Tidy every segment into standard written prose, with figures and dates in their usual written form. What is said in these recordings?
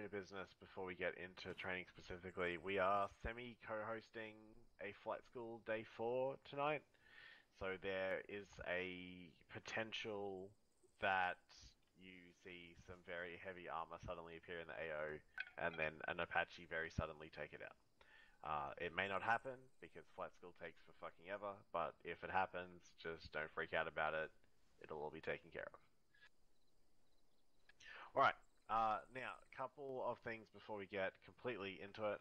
point of business before we get into training specifically. We are semi-co-hosting a flight school day 4 tonight. So there is a potential that you see some very heavy armor suddenly appear in the AO, and then an Apache very suddenly take it out. It may not happen because flight school takes for fucking ever, but if it happens, just don't freak out about it. It'll all be taken care of. Alright, now, a couple of things before we get completely into it.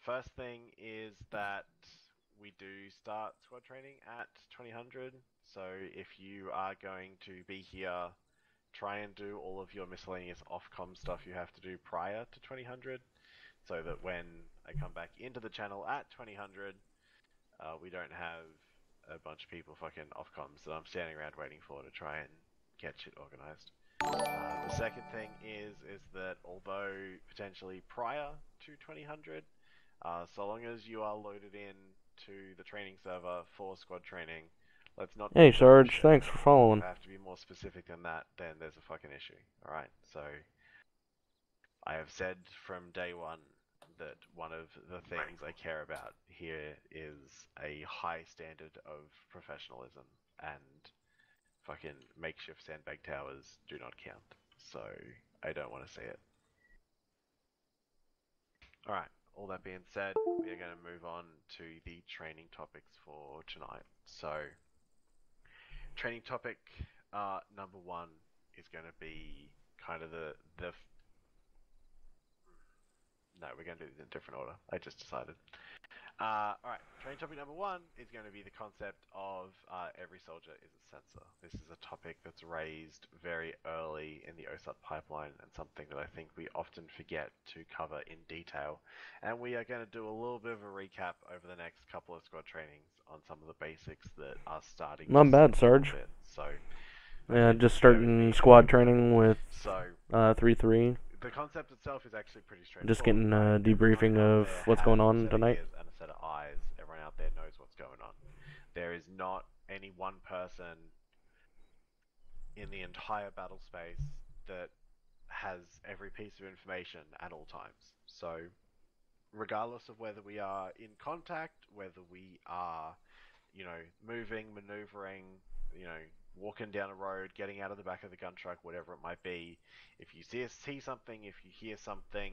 First thing is that we do start squad training at 2000, so if you are going to be here, try and do all of your miscellaneous off-com stuff you have to do prior to 2000, so that when I come back into the channel at 2000, we don't have a bunch of people fucking off-coms that I'm standing around waiting for to try and get shit organized. The second thing is that although potentially prior to 2000, so long as you are loaded in to the training server for squad training, let's not... Hey Sarge, thanks for following. If I have to be more specific than that, then there's a fucking issue. Alright, so I have said from day one that one of the things I care about here is a high standard of professionalism, and fucking makeshift sandbag towers do not count, so I don't want to see it. Alright, all that being said, we are going to move on to the training topics for tonight. So, training topic number 1 is going to be kind of No, we're going to do it in a different order. I just decided. Alright, training topic number 1 is going to be the concept of every soldier is a sensor. This is a topic that's raised very early in the OSUT pipeline, and something that I think we often forget to cover in detail. And we are going to do a little bit of a recap over the next couple of squad trainings on some of the basics that are starting Not to bad, Sarge. So, yeah, just starting squad training with 3-3. The concept itself is actually pretty straightforward. Just getting a debriefing of what's going on tonight. And a set of eyes. Everyone out there knows what's going on. There is not any one person in the entire battle space that has every piece of information at all times. So, regardless of whether we are in contact, whether we are, moving, maneuvering, walking down a road, getting out of the back of the gun truck, whatever it might be, if you see something, if you hear something,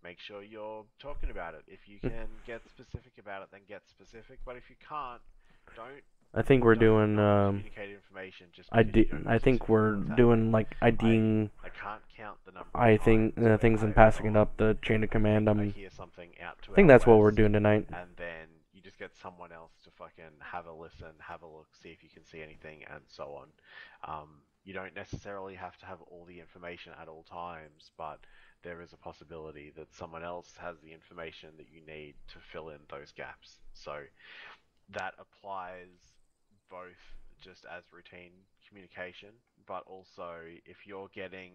make sure you're talking about it. If you can get specific about it, then get specific. But if you can't, don't. I think we're doing. Communicate information just. I think we're doing like IDing. I can't count the number. I think things and passing it up the chain of command. I hear something out to I think that's what we're doing tonight. And then you just get someone else to fucking have a listen, have a look, see if you can see anything, and so on. You don't necessarily have to have all the information at all times, but there is a possibility that someone else has the information that you need to fill in those gaps. So that applies both just as routine communication, but also if you're getting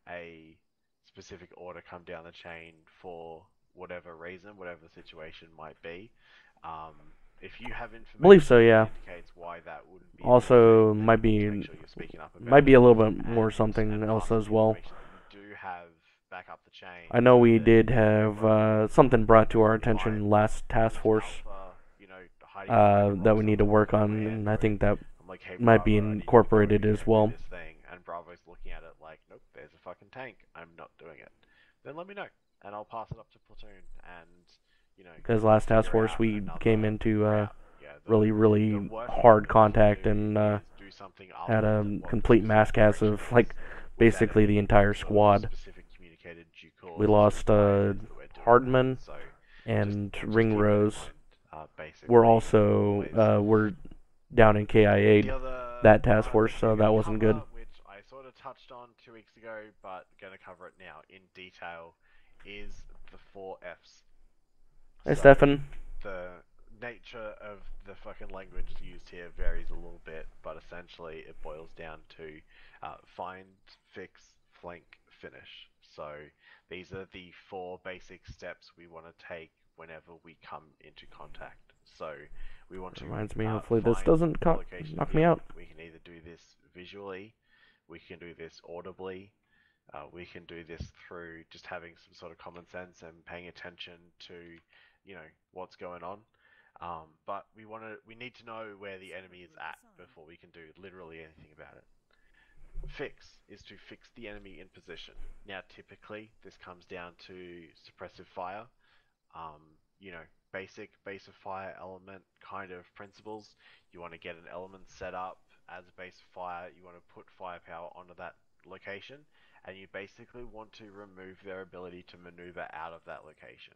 a specific order come down the chain for whatever reason, whatever the situation might be, if you have information, I believe so, yeah. that indicates why that wouldn't be. Also, might be a little bit more something else as well. You do have back up the chain. I know we did have something brought to our attention last task force that we need to work on, and I think that might be incorporated as well. And Bravo's looking at it like, nope, there's a fucking tank. I'm not doing it. Then let me know, and I'll pass it up to platoon. And because last task force we came into really hard contact and had a complete mass cast of basically the entire squad. We lost Hardman and Ringrose. We're also we're down in KIA that task force, so that wasn't good. Which I sort of touched on 2 weeks ago, but going to cover it now in detail, is the 4 Fs. Hey, Stefan. The nature of the fucking language used here varies a little bit, but essentially it boils down to find, fix, flank, finish. So these are the 4 basic steps we want to take whenever we come into contact. So we want to reminds me, hopefully this doesn't knock me out. We can either do this visually, we can do this audibly, We can do this through just having some sort of common sense and paying attention to, what's going on. But we need to know where the enemy is at before we can do literally anything about it. Fix is to fix the enemy in position. Now, typically, this comes down to suppressive fire. Um, you know, basic base of fire element kind of principles. You want to get an element set up as a base of fire. You want to put firepower onto that location, and you basically want to remove their ability to maneuver out of that location.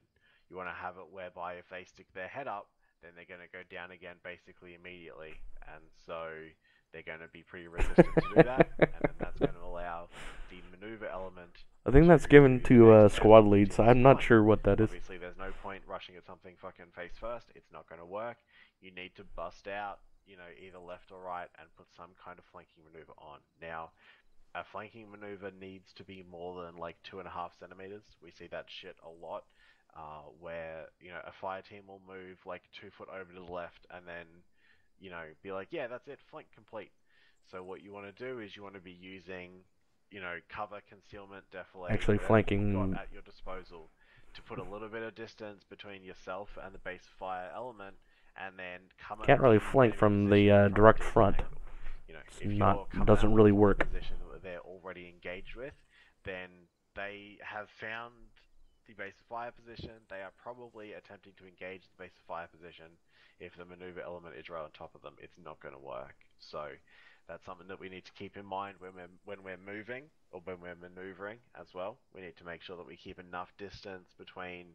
You want to have it whereby if they stick their head up, then they're going to go down again basically immediately, and so they're going to be pretty resistant to do that, and then that's going to allow the maneuver element. I think that's given to squad leads. I'm not sure what that is. Obviously, there's no point rushing at something fucking face first. It's not going to work. You need to bust out, either left or right, and put some kind of flanking maneuver on. Now, a flanking maneuver needs to be more than like 2.5 centimeters. We see that shit a lot, where a fire team will move like 2 foot over to the left and then be like, yeah, that's it, flank complete. So what you want to do is you want to be using cover, concealment, defilade, actually flanking you've got at your disposal to put a little bit of distance between yourself and the base fire element, and then come. Can't really flank from the direct front. It doesn't really work. Position that they're already engaged with, then they have found the base of fire position. They are probably attempting to engage the base of fire position. If the maneuver element is right on top of them, it's not going to work. So that's something that we need to keep in mind when we're moving or when we're maneuvering as well. We need to make sure that we keep enough distance between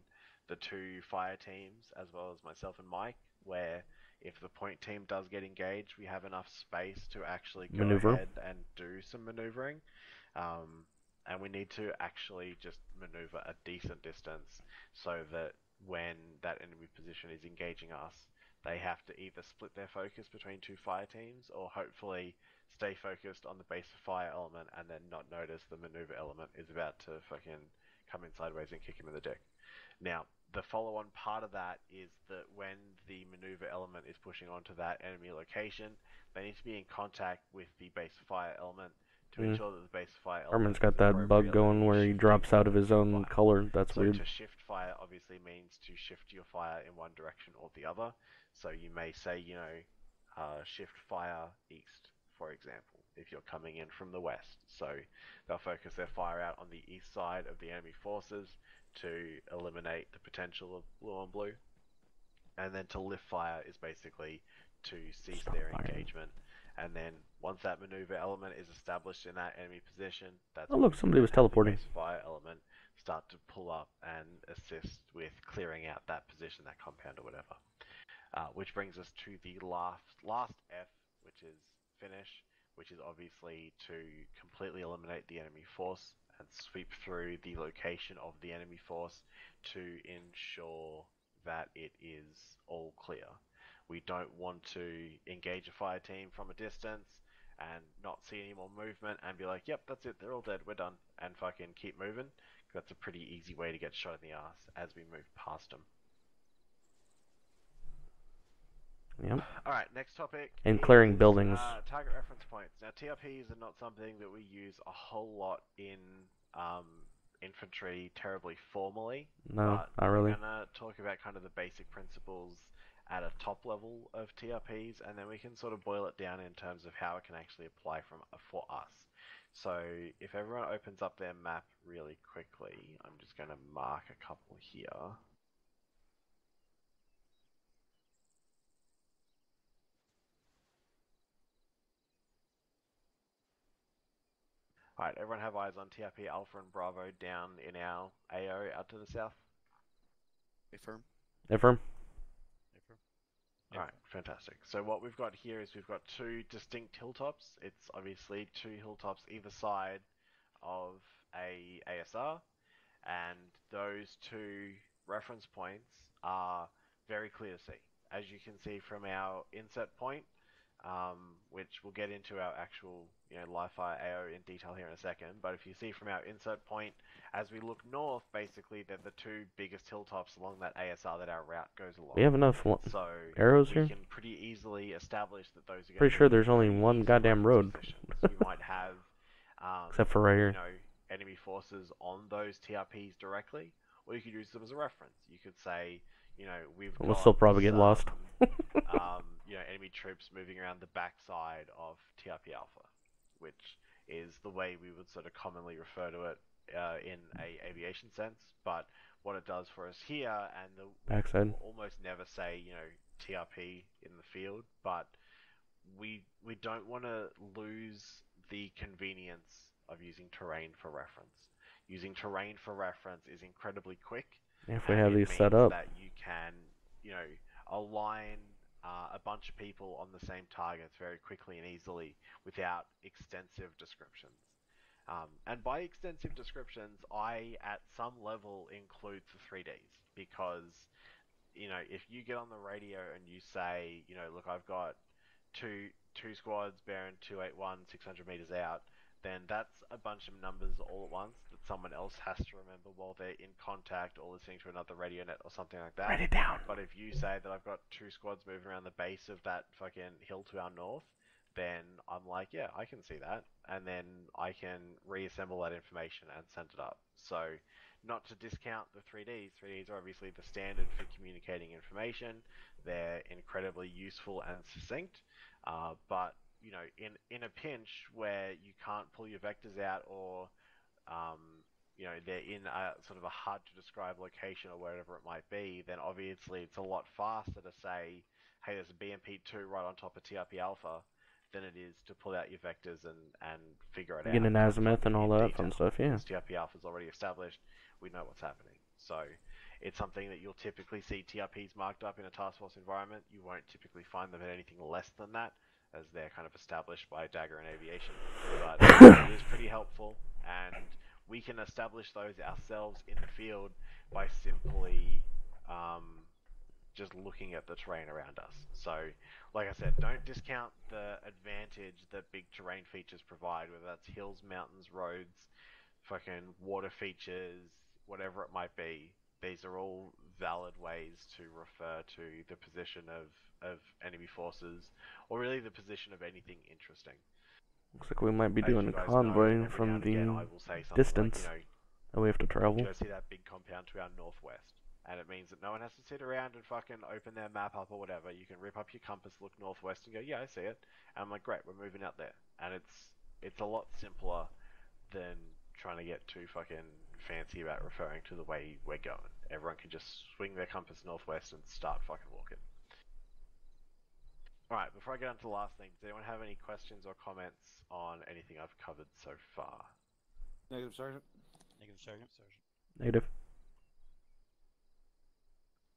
the two fire teams as well as myself and Mike, where if the point team does get engaged, we have enough space to actually go ahead and do some maneuvering. And we need to actually just maneuver a decent distance so that when that enemy position is engaging us, they have to either split their focus between two fire teams or hopefully stay focused on the base of fire element and then not notice the maneuver element is about to fucking come in sideways and kick him in the dick. Now, the follow-on part of that is that when the maneuver element is pushing onto that enemy location, they need to be in contact with the base of fire element to ensure that the base of fire element Armin's got that bug going where he drops out of his own color. That's weird. So to shift fire obviously means to shift your fire in one direction or the other. So you may say, shift fire east, for example, if you're coming in from the west. So they'll focus their fire out on the east side of the enemy forces to eliminate the potential of blue on blue. And then to lift fire is basically to cease their engagement. And then once that maneuver element is established in that enemy position, that's look, somebody was teleporting. The fire element start to pull up and assist with clearing out that position, that compound or whatever. Which brings us to the last F, which is finish, which is obviously to completely eliminate the enemy force and sweep through the location of the enemy force to ensure that it is all clear. We don't want to engage a fire team from a distance and not see any more movement and be like, yep, that's it, they're all dead, we're done, and fucking keep moving. That's a pretty easy way to get shot in the ass as we move past them. Yep. Alright, next topic. And clearing buildings. Target reference points. Now, TRPs are not something that we use a whole lot in infantry terribly formally. No, not really. We're going to talk about kind of the basic principles at a top level of TRPs, and then we can sort of boil it down in terms of how it can actually apply for us. So, if everyone opens up their map really quickly, I'm just going to mark a couple here. Alright, everyone have eyes on TRP Alpha and Bravo down in our AO out to the south? Affirm. Affirm. Alright, fantastic. So what we've got here is we've got two distinct hilltops. It's obviously two hilltops either side of a ASR, and those two reference points are very clear to see. As you can see from our inset point, which we'll get into our actual, live fire AO in detail here in a second. But if you see from our insert point, as we look north, basically they're the two biggest hilltops along that ASR that our route goes along. We have enough arrows here? We can pretty easily establish that those are pretty sure there's only one goddamn road. We might have, except for right here. enemy forces on those TRPs directly, or you could use them as a reference. You could say, we've We'll got still probably get lost. enemy troops moving around the backside of TRP Alpha, which is the way we would sort of commonly refer to it in a aviation sense. But what it does for us here, and backside, we'll almost never say, TRP in the field, but we don't want to lose the convenience of using terrain for reference. Using terrain for reference is incredibly quick, if we and have it these means set up. that you can, align a bunch of people on the same targets very quickly and easily without extensive descriptions. And by extensive descriptions, I, at some level, include the 3Ds, because, if you get on the radio and you say, look, I've got two squads bearing 281, 600 meters out, then that's a bunch of numbers all at once that someone else has to remember while they're in contact or listening to another radio net or something like that. Write it down. But if you say that I've got two squads moving around the base of that fucking hill to our north, then I'm like, yeah, I can see that, and then I can reassemble that information and send it up. So, not to discount the 3Ds. 3Ds are obviously the standard for communicating information. They're incredibly useful and succinct. But in a pinch where you can't pull your vectors out, or they're in a sort of a hard to describe location or wherever it might be, then obviously it's a lot faster to say, hey, there's a BMP2 right on top of TRP Alpha, than it is to pull out your vectors and figure it out. Get an azimuth and all that fun stuff, yeah. Because TRP Alpha is already established, we know what's happening. So it's something that you'll typically see TRPs marked up in a task force environment. You won't typically find them at anything less than that, as they're kind of established by Dagger and Aviation. But it is pretty helpful, and we can establish those ourselves in the field by simply just looking at the terrain around us. So, like I said, don't discount the advantage that big terrain features provide, whether that's hills, mountains, roads, fucking water features, whatever it might be. These are all valid ways to refer to the position of enemy forces, or really the position of anything interesting. Looks like we might be doing a convoy from the distance that we have to travel. You see that big compound to our northwest, and it means that no one has to sit around and fucking open their map up or whatever. You can rip up your compass, look northwest, and go, yeah, I see it. And I'm like, great, we're moving out there. And it's a lot simpler than trying to get too fucking fancy about referring to the way we're going. Everyone can just swing their compass northwest and start fucking walking. Alright, before I get on to the last thing, does anyone have any questions or comments on anything I've covered so far? Negative, Sergeant. Negative, Sergeant. Negative.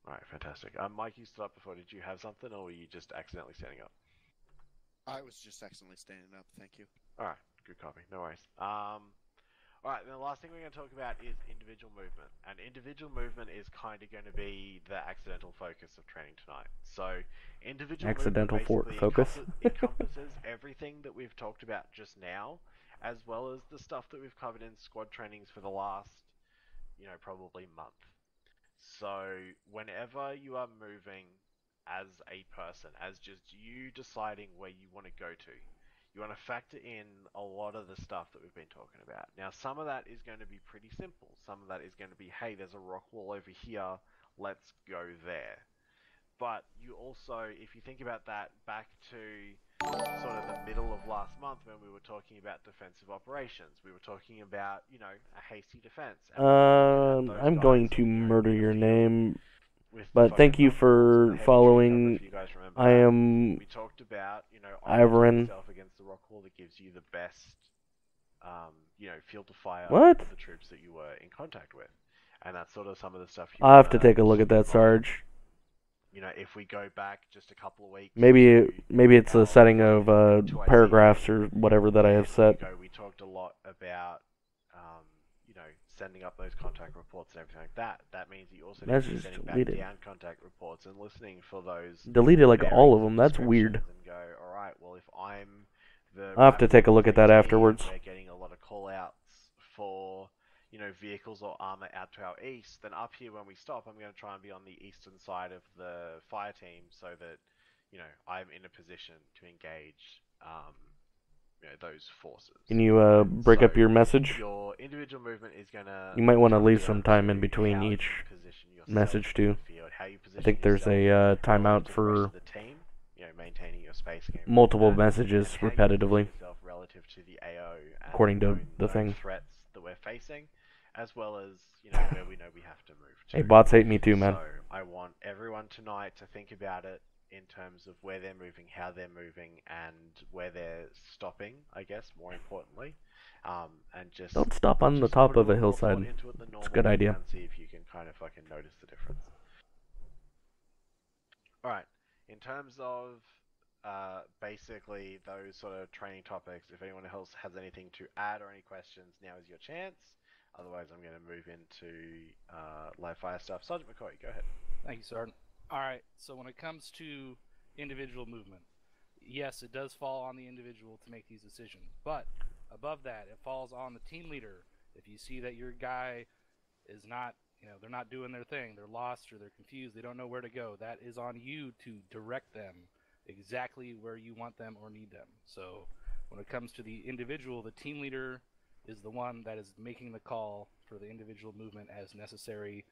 Alright, fantastic. Mike, you stood up before. Did you have something, or were you just accidentally standing up? I was just accidentally standing up, thank you. Alright, good copy. No worries. Alright, then the last thing we're going to talk about is individual movement. And individual movement is kind of going to be the accidental focus of training tonight. So, individual accidental movement focus encompasses everything that we've talked about just now, as well as the stuff that we've covered in squad trainings for the last, probably month. So, whenever you are moving as a person, as just you deciding where you want to go to, you want to factor in a lot of the stuff that we've been talking about. Now, some of that is going to be pretty simple. Some of that is going to be, hey, there's a rock wall over here, let's go there. But you also, if you think about that back to sort of the middle of last month when we were talking about defensive operations, we were talking about, a hasty defense. I'm going to murder your name. But thank you for following. I am we talked about, Ivorin. yourself against the rock wall that gives you the best, field to fire what? the troops that you were in contact with. And that's sort of some of the stuff I'll have to take a look at that, Sarge. If we go back just a couple of weeks... Maybe it's a setting of paragraphs or whatever that I have set. We talked a lot about, sending up those contact reports and everything like that. That means you also need to be sending back down contact reports and listening for those... Deleted like all of them. That's weird. And go, alright, well, if I'm the... I'll have to take a look at that afterwards. We're getting a lot of call-outs for... vehicles or armor out to our east, then up here when we stop, I'm going to try and be on the eastern side of the fire team so that, I'm in a position to engage, those forces. Can you break up your message? Your individual movement is gonna. You might want to leave some time in between each message too. I think there's a timeout for the team, maintaining your space multiple messages repetitively, relative to the AO and according to the thing. Threats that we're facing, as well as where we know we have to move to. Hey, bots hate me too, man. So I want everyone tonight to think about it in terms of where they're moving, how they're moving, and where they're stopping, I guess, more importantly. And just don't stop on the top of a hillside. It's a good idea. And see if you can kind of fucking notice the difference. Alright, in terms of basically those sort of training topics, if anyone else has anything to add or any questions, now is your chance. Otherwise, I'm going to move into live fire stuff. Sergeant McCoy, go ahead. Thank you, Sergeant. Alright, so when it comes to individual movement, yes, it does fall on the individual to make these decisions, but above that, it falls on the team leader. If you see that your guy is not, they're not doing their thing, they're lost or they're confused, they don't know where to go, that is on you to direct them exactly where you want them or need them. So when it comes to the individual, the team leader is the one that is making the call for the individual movement as necessary.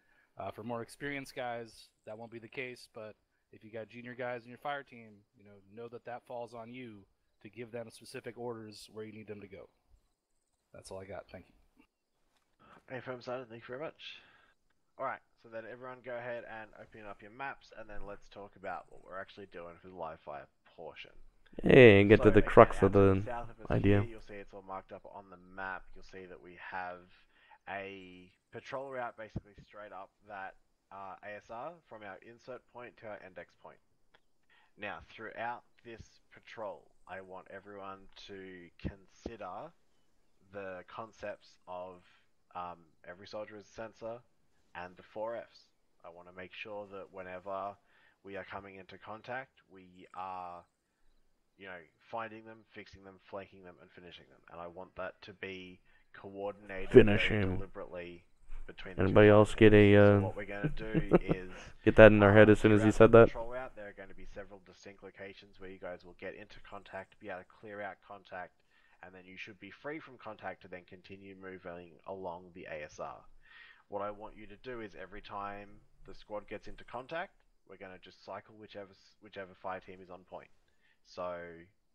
For more experienced guys, that won't be the case, but if you got junior guys in your fire team, know that falls on you to give them specific orders where you need them to go. That's all I got. Thank you. Hey, firm Sergeant, thank you very much. Alright, so then everyone go ahead and open up your maps, and then let's talk about what we're actually doing for the live fire portion. Hey, get to the crux of the idea. Here, you'll see it's all marked up on the map. You'll see that we have a patrol route basically straight up that ASR from our insert point to our index point. Now, throughout this patrol, I want everyone to consider the concepts of every soldier is a sensor and the 4Fs. I want to make sure that whenever we are coming into contact, we are, finding them, fixing them, flanking them, and finishing them. And I want that to be coordinated deliberately between the Anybody else get a so what we're going to do is get that in their head as soon as you said that? Route, there are going to be several distinct locations where you guys will get into contact, be able to clear out contact, and then you should be free from contact to then continue moving along the ASR. What I want you to do is every time the squad gets into contact, we're going to just cycle whichever fire team is on point. So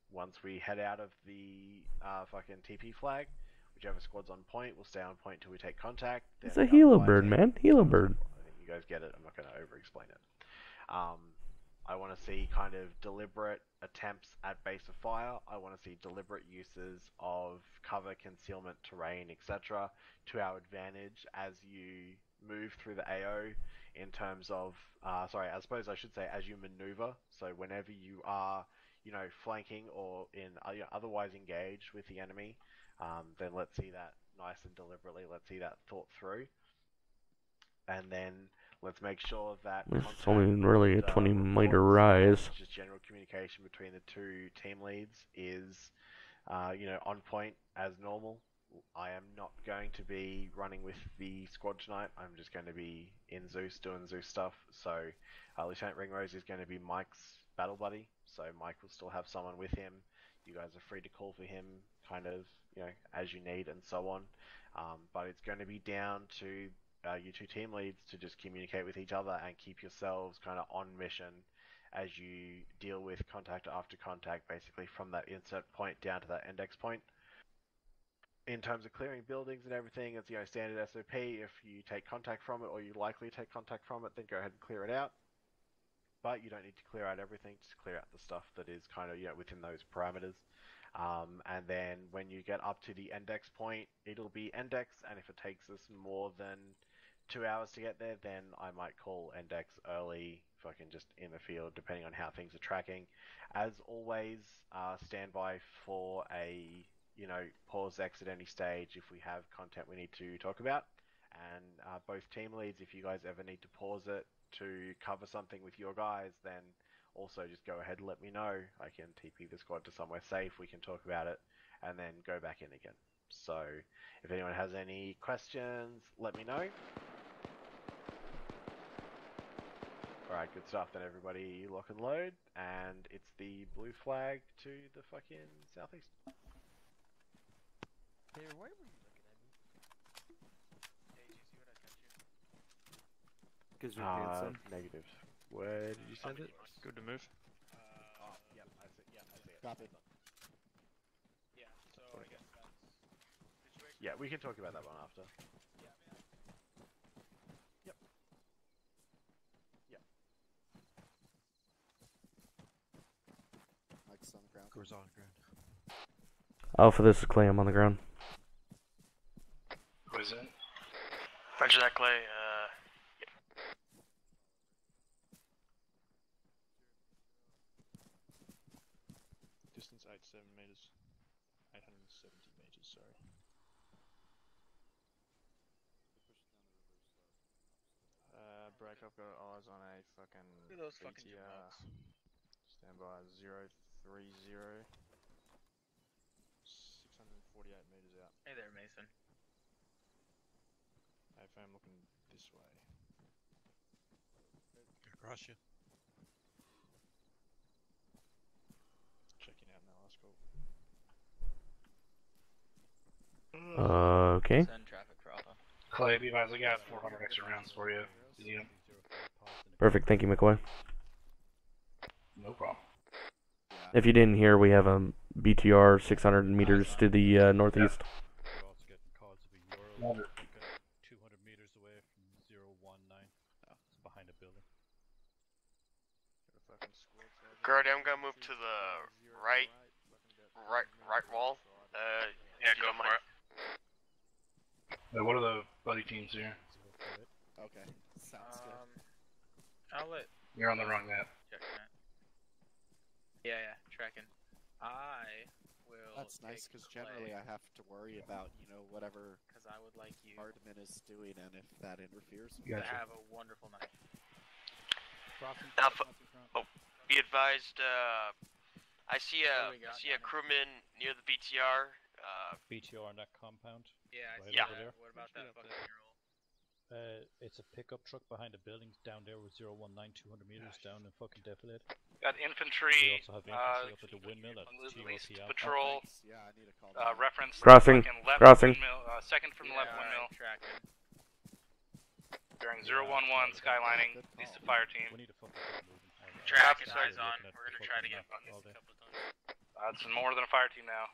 once we head out of the fucking TP flag, whichever squad's on point will stay on point till we take contact. It's a Helo bird, man. Helo bird. I think you guys get it. I'm not going to over-explain it. I want to see kind of deliberate attempts at base of fire. I want to see deliberate uses of cover, concealment, terrain, etc. to our advantage as you move through the AO in terms of, I suppose I should say as you maneuver. So whenever you are, flanking or otherwise engaged with the enemy, then let's see that nice and deliberately. Let's see that thought through. And then let's make sure that it's only really a 20-meter rise. Just general communication between the two team leads is, on point as normal. I am not going to be running with the squad tonight. I'm just going to be in Zeus doing Zeus stuff. So Lieutenant Ringrose is going to be Mike's battle buddy. So Mike will still have someone with him. You guys are free to call for him kind of, as you need and so on. But it's going to be down to you two team leads to just communicate with each other and keep yourselves kind of on mission as you deal with contact after contact, basically from that insert point down to that index point. In terms of clearing buildings and everything, it's standard SOP. If you take contact from it or you likely take contact from it, then go ahead and clear it out. But you don't need to clear out everything, just clear out the stuff that is kind of within those parameters. And then when you get up to the index point, it'll be index, and if it takes us more than 2 hours to get there, then I might call index early, fucking just in the field, depending on how things are tracking. As always, stand by for a pause exit any stage if we have content we need to talk about. And both team leads, if you guys ever need to pause it to cover something with your guys, then also just go ahead and let me know. I can TP the squad to somewhere safe, we can talk about it, and then go back in again. So if anyone has any questions, let me know. Alright, good stuff. Then everybody lock and load, and it's the blue flag to the fucking southeast. Taylor, why were you looking at me? Hey, did you see what I sent you? Gives your hands Negative. Where did you send it? Good to move. Yeah, I see it. Copy. Yeah, so I guess that's situation. Yeah, we can talk about that one after. Yeah, man. Yep. Mike's on the ground. Goes on ground. Alpha, this is Clay. I'm on the ground. Who is it? Roger that, Clay. Distance 87 meters. 870 meters, sorry. Break, I've got eyes on a fucking Look at those fucking BTR. jabronis. Stand by 030. 648 meters out. Hey there, Mason. If I'm looking this way. Across you. Checking out now, that's cool. Okay. Send traffic for Alpha. Clay, be advised, I got 400 extra rounds for you. Yeah. Perfect. Thank you, McCoy. No problem. If you didn't hear, we have a BTR 600 meters to the northeast. We're also getting cards of a Euro. 200 meters away from 019. It's behind a building. Gertie, I'm gonna move to the right wall. Yeah, go for it. What are the buddy teams here? Okay, sounds good. I'll let You're on the wrong map. check that. Yeah, tracking. I will. That's nice, because generally I have to worry about, you know, whatever Because I would like you Hardman is doing, and if that interferes. to have a wonderful night. Alpha. Oh, be advised. I see a crewman near the BTR. BTR on that compound. Yeah, I Right see over that. there. What about that fucking mural? It's a pickup truck behind a building down there with 019, 200 meters down and fucking defilade. Got We infantry. also have infantry up at the windmill at on the TOT least Alpha. patrol. Yeah, I need to call that. Reference. Crossing. fucking left Crossing. Windmill, second from the left windmill. Tracking. During 011 skylining. Good Needs to call. fire team. We need to fucking get moving. Track is eyes looking on. at We're the gonna try to fucking get map buckets all a day. couple times. It's more than a fire team now.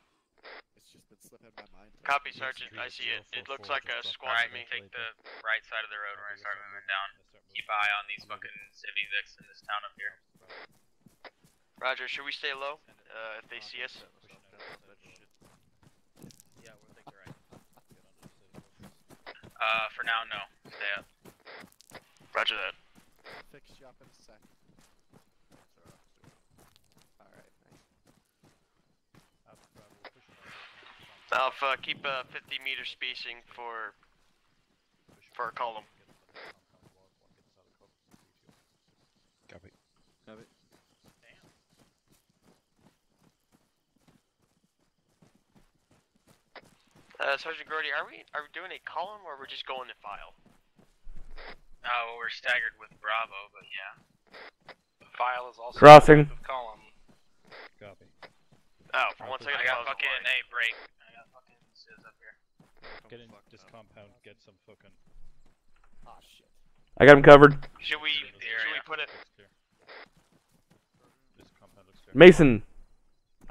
It's just been slipping my mind. Copy, Sergeant. I see it. It looks like a squad to me. Take the right side of the road. We're gonna start moving down. Keep eye on these fucking civvies in this town up here. Roger. Should we stay low? If they see us. Yeah, we'll take the right. For now, no. Stay up. Roger that. Fix you up in a sec. Alright, nice. Alpha, keep 50 meter spacing for a column. Copy. Copy. Sergeant Gordy, are we doing a column or we're just going to file? Well, we're staggered with Bravo, but yeah. The file is also Crossing. column. Copy. Oh, for 1 second. I got fucking break. I got fucking Sis up here. Get in this compound, get some fucking... Ah, shit. I got him covered. Should we put it? Looks clear. This compound looks clear. Mason,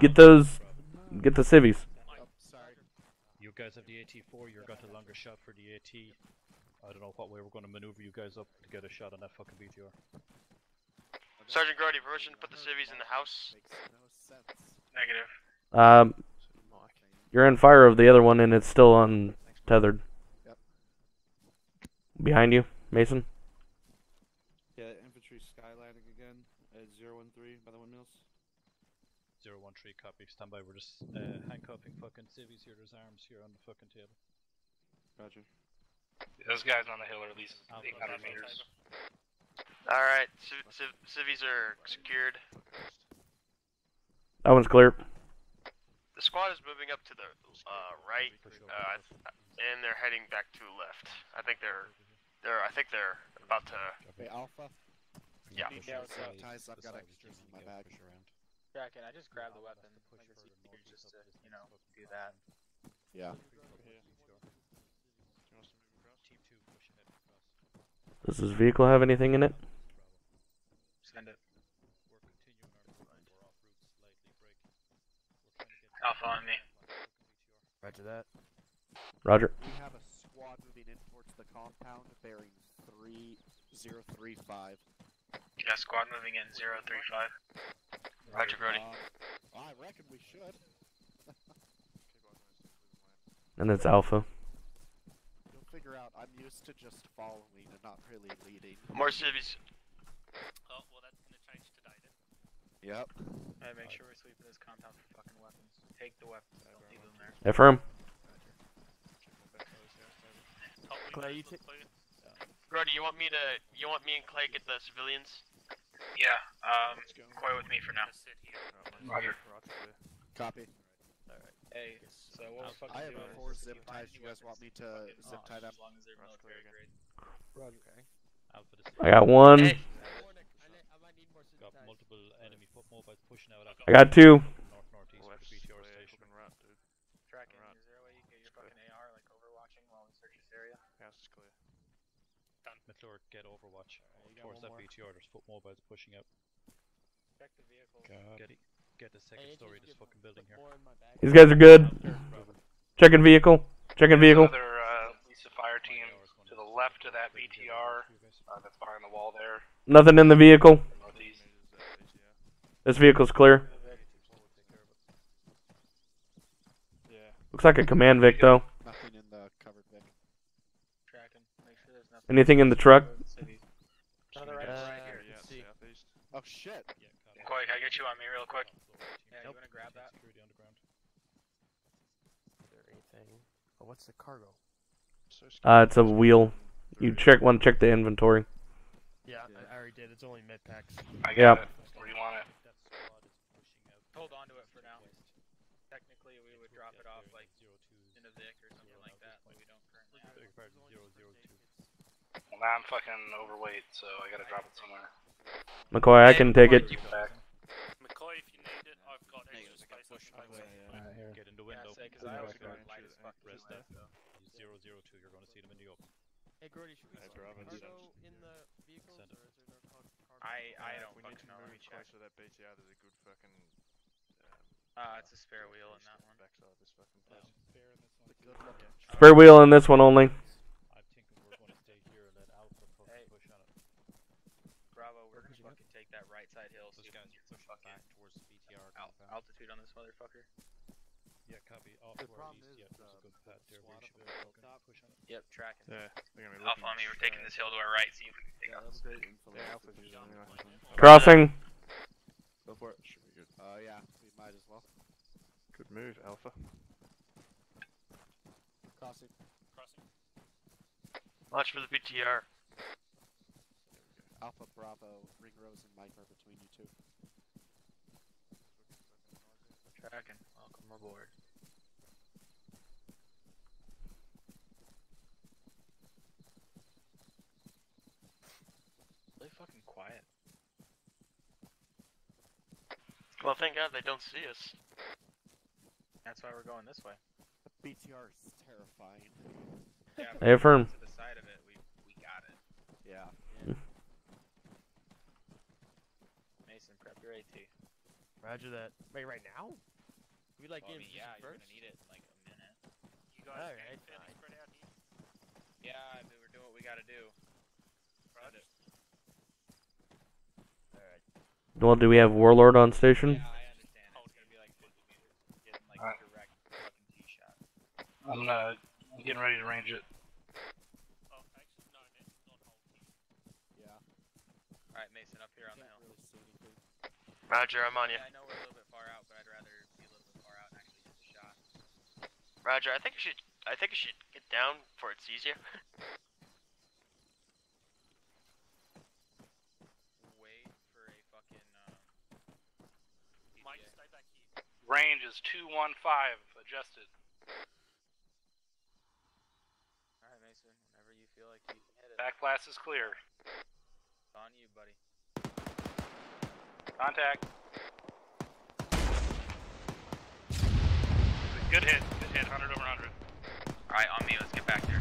get those. Get the civvies. Oh, sorry. You guys have the AT-4, you're got a longer shot for the AT. I don't know what way we're going to maneuver you guys up to get a shot on that fucking BTR. Sergeant Gordy, permission to put the civvies in the house? Makes no sense. Negative. You're in fire of the other one, and it's still untethered. Yep. Behind you, Mason. Yeah, infantry skylining again at 013 by the windmills. 013, copy. Stand by, we're just handcuffing fucking civvies here. There's arms here on the fucking table. Roger. Those guys on the hill are at least 800 meters. Alright, civvies are secured. That one's clear. The squad is moving up to the right, and they're heading back to left. I think they're about to. Hey, Alpha. Yeah. Ties, I've got extras in my bag. Tracking. I just grabbed the weapon. Like, it's easier just to, do that. Yeah. Does this vehicle have anything in it? Send it. Alpha on me. Roger that. Roger. We have a squad moving in towards the compound bearing 3035. Yeah, squad moving in 035. Roger, Brody. I reckon we should. And it's Alpha. You'll figure out I'm used to just following and not really leading. More civvies. Oh, well, that's gonna change to Dyden. Yep. Alright, make sure we're sweeping this compound for fucking weapons. Take the weapons, don't leave them there. Affirm. Clay, you take. Brody, you want me and Clay get the civilians? Yeah, Koi with me for now. Roger. Copy. Alright. Hey, so what the fuck I have doing? 4 zip ties. You guys want me to zip tie them? As long as they're military grade. I got one. Hey. Got multiple enemy mobiles pushing out. I got two. Northeast for the BTR station. Tracking, is there a way you can get your fucking AR, like, overwatching while we search this area? House is clear. McClure, get Overwatch. Towards that BTR, there's foot mobiles pushing out. Check the vehicle. Get the second story of this fucking building here. These guys are good. Checking vehicle. Checking vehicle. Another Lisa fire team to the left of that BTR that's behind the wall there. Nothing in the vehicle. Northeast. This vehicle's clear. Looks like a command Vic though. Nothing in the covered Vic. Tracking. Make sure there's nothing. Anything in the truck? Another right here. Oh shit! Koi, can I get you on me real quick? Yeah, you wanna grab that? Is there anything? Oh, what's the cargo? It's a wheel. You want to check the inventory. Yeah, I already did. It's only med packs. I got it. Where do you want it? Hold on to it for now. Technically, we would drop it off like in a Vic or something like that, but we don't currently have it. Well, now I'm fucking overweight, so I gotta drop it somewhere. McCoy, I can take it. Keep it back. McCoy, if you need it, I've got extra space. Get in the window. Yeah, because I also got light as fuck. Rest there. 002, you're going to see them in the open. Hey, Grody, should we send cargo in the vehicles, or is there no cargo? I don't fucking know. Let me check. To that BTR, there's a good fucking. It's a spare wheel in that one. Backside of this fucking place. Spare wheel in this one only. I'm thinking we're going to stay here and let Alpha push on it. Bravo, we're gonna fucking take that right side hill. Those guys are pushing back towards the BTR compound. Altitude on this motherfucker. Yeah, copy. Off to our east, yeah, there's a good pad there where you should be able to push on it. Yep, tracking. Yeah, they're gonna be Alpha on me, we're taking this hill to our right, see if we can take out this. Crossing. Go for it. Should be good. Yeah, we might as well. Good move, Alpha. Crossing. Watch for the BTR. Alpha, Bravo, Ring Rose, and Mike are between you two. Tracking. Welcome aboard. Really fucking quiet. Well, thank God they don't see us. That's why we're going this way. The BTR is terrifying. Yeah, I affirm. to the side of it, we got it. Yeah. Mason, prep your AT. Roger that. Wait, right now? We like Well, I getting mean, yeah, you're first? gonna need it in like a minute. You guys Alright, fairly spread out here. Yeah, I mean, we're doing what we gotta do. Send it. Alright. Well, do we have Warlord on station? Yeah, I understand. It's gonna be like 50 meters. Getting like Alright. direct fucking tee shot. I'm getting ready to range it. Oh, actually, no, man, it's not hold here. Yeah. Alright, Mason, up here on the Can't hill. really see anything. Roger, I'm on you. Yeah, I know we're a little bit far out, but I'd rather be a little bit far out and actually get the shot. Roger, I think you should get down before it sees you. Wait for a fucking Mike, PTA. stay back here. Range is 215, adjusted. Alright, Mason, whenever you feel like you can hit it. Back blast is clear. It's on you, buddy. Contact. Good hit. Good Hit 100 over 100. Alright, on me, let's get back there.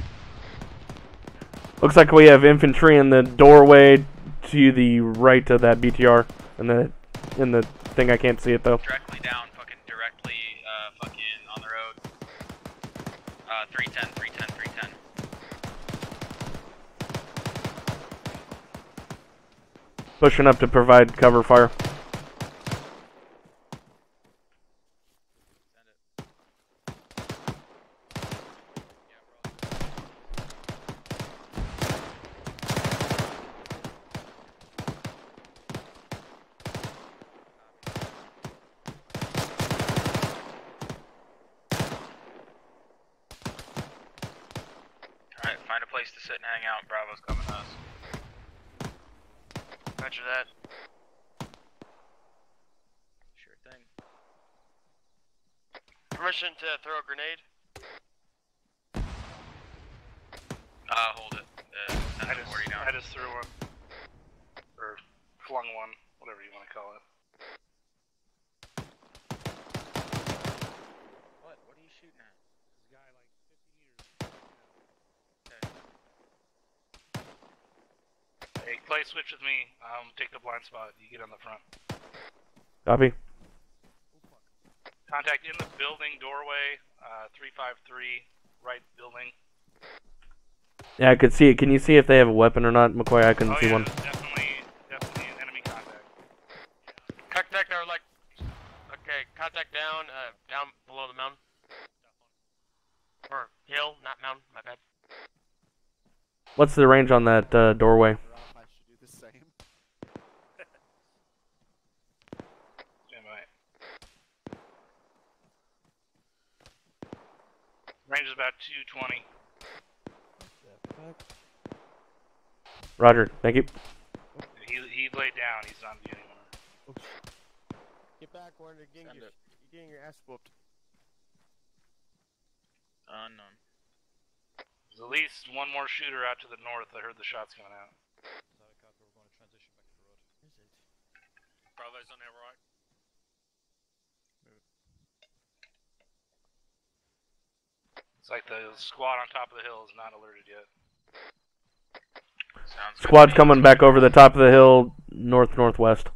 Looks like we have infantry in the doorway to the right of that BTR. In the thing, I can't see it though. Directly down, directly, on the road. 310, 310, 310. Pushing up to provide cover fire. Alright, find a place to sit and hang out. Bravo's coming to us. Roger that. Sure thing. Permission to throw a grenade? Hold it. I just threw one. Or flung one, whatever you want to call it. What? What are you shooting at? This guy like 50 meters. Okay. Hey, Clay, switch with me. Take the blind spot. You get on the front. Copy. Contact in the building doorway. 353 right building. Yeah, I could see it. Can you see if they have a weapon or not, McCoy? I couldn't see one. Definitely an enemy contact. Contact our like. Okay, contact down, down below the mountain. Or hill, not mountain. My bad. What's the range on that doorway? I should do the same. Stand by. Range is about 220. Roger, thank you. He laid down. He's not view anymore. Oh, get back, Warner. You're getting your ass whooped. Unknown. There's at least one more shooter out to the north. I heard the shots coming out. Sorry, Copper, we're going to transition back to the road. Is it? Bravo's on our right. It's like the squad on top of the hill is not alerted yet. Sounds Squad's coming back over the top of the hill, northwest.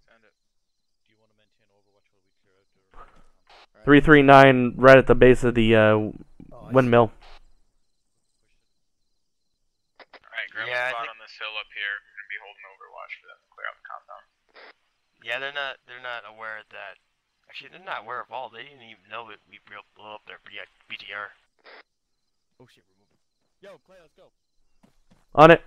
Send it. Do you want to maintain Overwatch while we clear out the 339 right at the base of the windmill. Alright, grab a spot on this hill up here and be holding Overwatch for them to clear out the compound. Yeah, they're not aware that. Actually, they're not aware of all. They didn't even know that we blew up their BTR. Oh shit, we're moving. Yo, Clay, let's go. On it.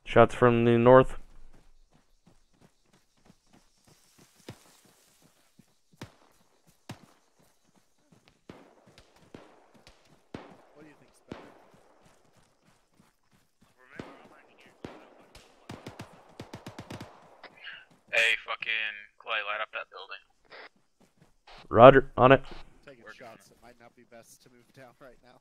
Shots from the north. What do you think's better? Remember, I'm only here to Hey, fucking Clay, light up that building. Roger, on it. Taking shots, it might not be best to move down right now.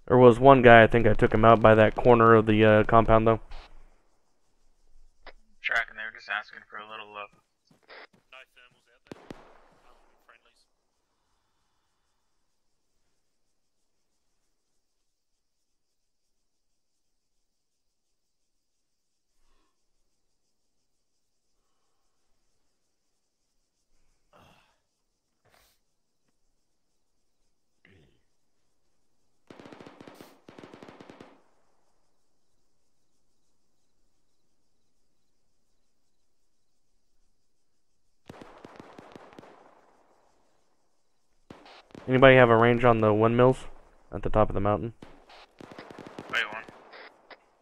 There was one guy, I think I took him out by that corner of the compound though. Tracking there, just asking for a little love. no thermals out there. Friendlies. Anybody have a range on the windmills at the top of the mountain? Wait one.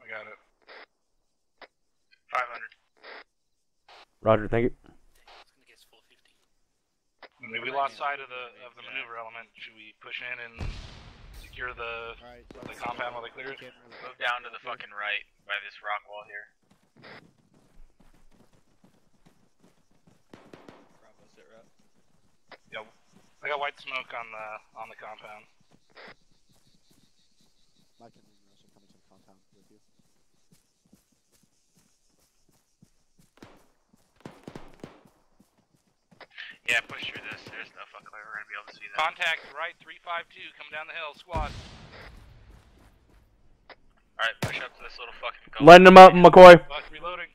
I got it. 500. Roger, thank you. It's gonna get us 450. I mean, we lost sight of the maneuver element. Should we push in and Secure the compound while they clear it. Move down to the fucking right by this rock wall here. Bravo's it, right? Yeah, I got white smoke on the compound. Mike and Rush are coming to the compound with you. Yeah, push through this. There's no fucking way we're gonna be able to see that. Contact right 352 coming down the hill, squad. Alright, push up to this little fucking gully. Lighten them up, McCoy. Reloading.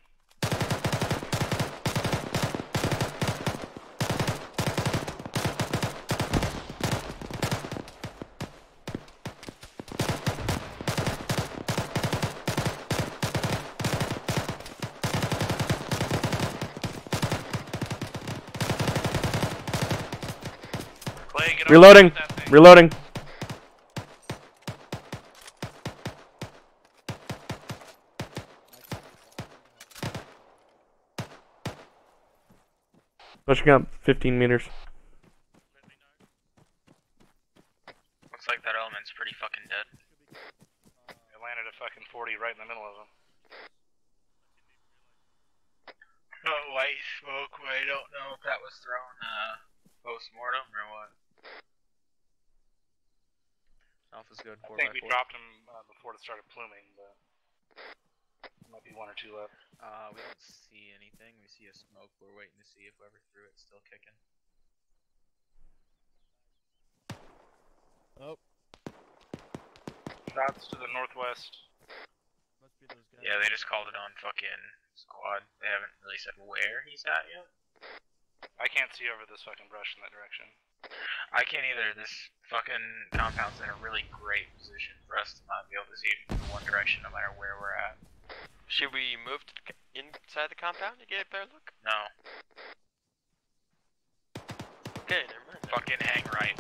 Reloading. Reloading. Pushing up 15 meters. Looks like that element's pretty fucking dead. It landed at fucking 40 right in the middle of them. Oh, white smoke. I don't know if that was thrown post-mortem or what. Alpha's good. I think we dropped him before it started pluming, but might be one or two left. We don't see anything. We see a smoke. We're waiting to see if whoever threw it's still kicking. Oh. Shots to the northwest. Must be those guys. Yeah, they just called it on fucking squad. They haven't really said where he's at yet. I can't see over this fucking brush in that direction. I can't either. This fucking compound's in a really great position for us to not be able to see in one direction no matter where we're at. Should we move to inside the compound to get a better look? No. Okay, never mind. Fucking hang right.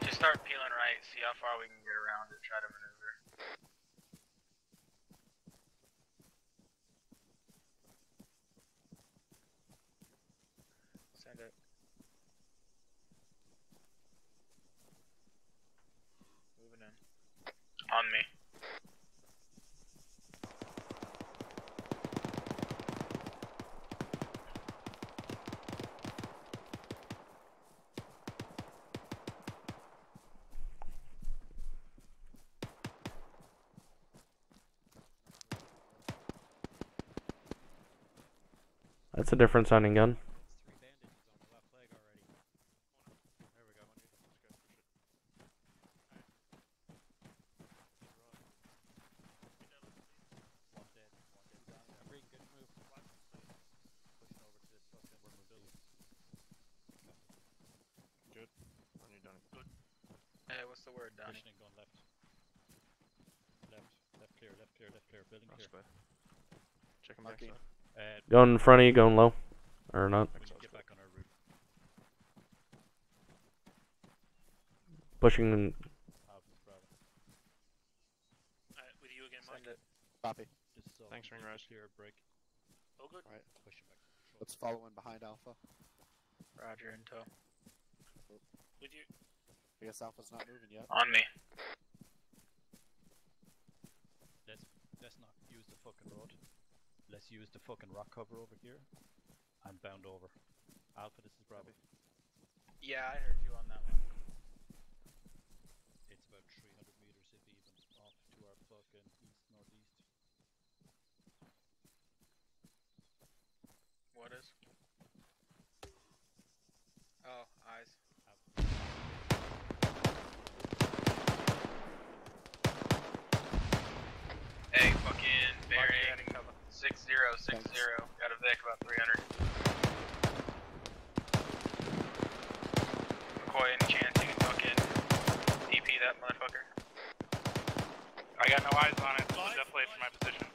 Just start peeling right, see how far we can get around it, try to maneuver. Send it. Moving in. On me. That's a different sounding gun. Three bandages on the left leg already. There we go. Let's go. One dead. One dead down. Green, good move. Pushing over to this fucking building. Good. When you're done. Good. Hey, what's the word, Donnie? Pushing and going left. Left clear, left clear, left clear. Building clear. Checking back side. Going in front of you, going low. Or not. We need to get back on our route. Pushing and With you again, Mike. Send it. Copy. Thanks, Ring Rise. Clear, break. All good? Alright. Pushing back. Let's follow in behind Alpha. Roger, in tow. With you. I guess Alpha's not moving yet. On me. Let's not use the fucking road. Let's use the fucking rock cover over here and bound over. Alpha, this is Bravo. Yeah, I heard you on that one. It's about 300 meters if even off to our fucking east-northeast. What is? Oh, eyes. Hey, fucking bearing 6060. Got a Vic about 300. McCoy, any chance you can fucking DP that motherfucker? I got no eyes on it, so definitely from my position.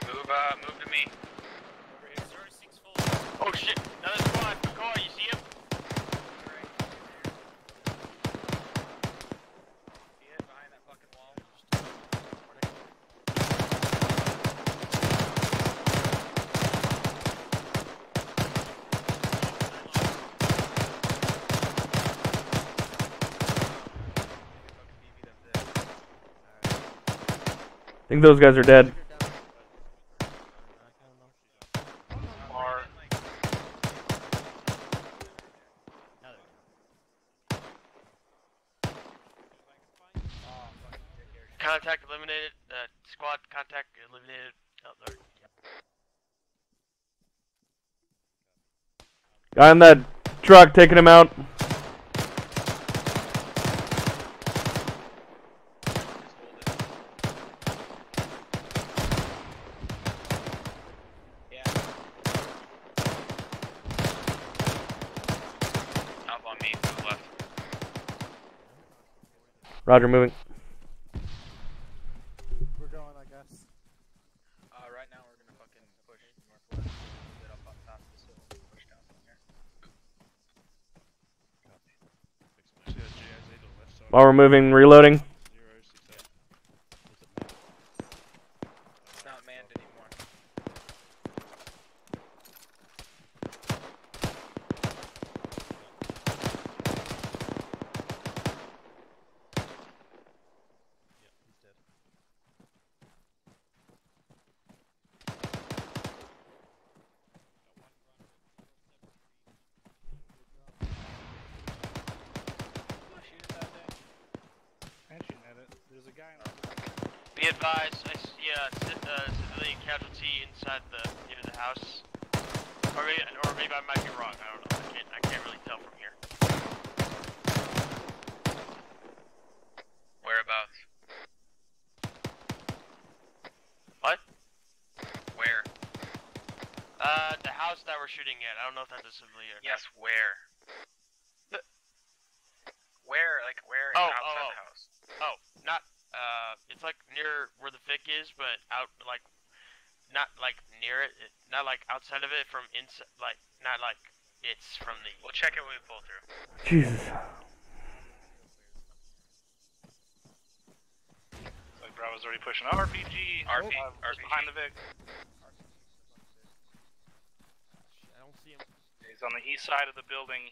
Move to me. Over here. 064. Oh shit! Another squad! McCoy, you see him? He hid behind that fucking wall. think those guys are dead. Contact eliminated. Squad contact eliminated. Oh, there. Guy in that truck taking him out. Up on me, to the left. Roger, moving. We're going, I guess. Right now we're gonna fucking push northwest a bit up on top of this hill. Push down from here. While we're moving, reloading. It's not manned anymore. There's a guy in Be advised, I see a civilian casualty inside near the house. Or maybe I might be wrong. I don't know. I can't really tell from here. Whereabouts? What? Where? The house that we're shooting at. I don't know if that's a civilian. Yes, where? Where? Like where? Outside the house. Oh, not. It's like near where the Vic is, but out like, not like near it, not like outside of it. From inside, like not like it's from the. We'll check it when we pull through. Jesus. Like Bravo's already pushing RPG. RP Behind the Vic. I don't see him. He's on the east side of the building.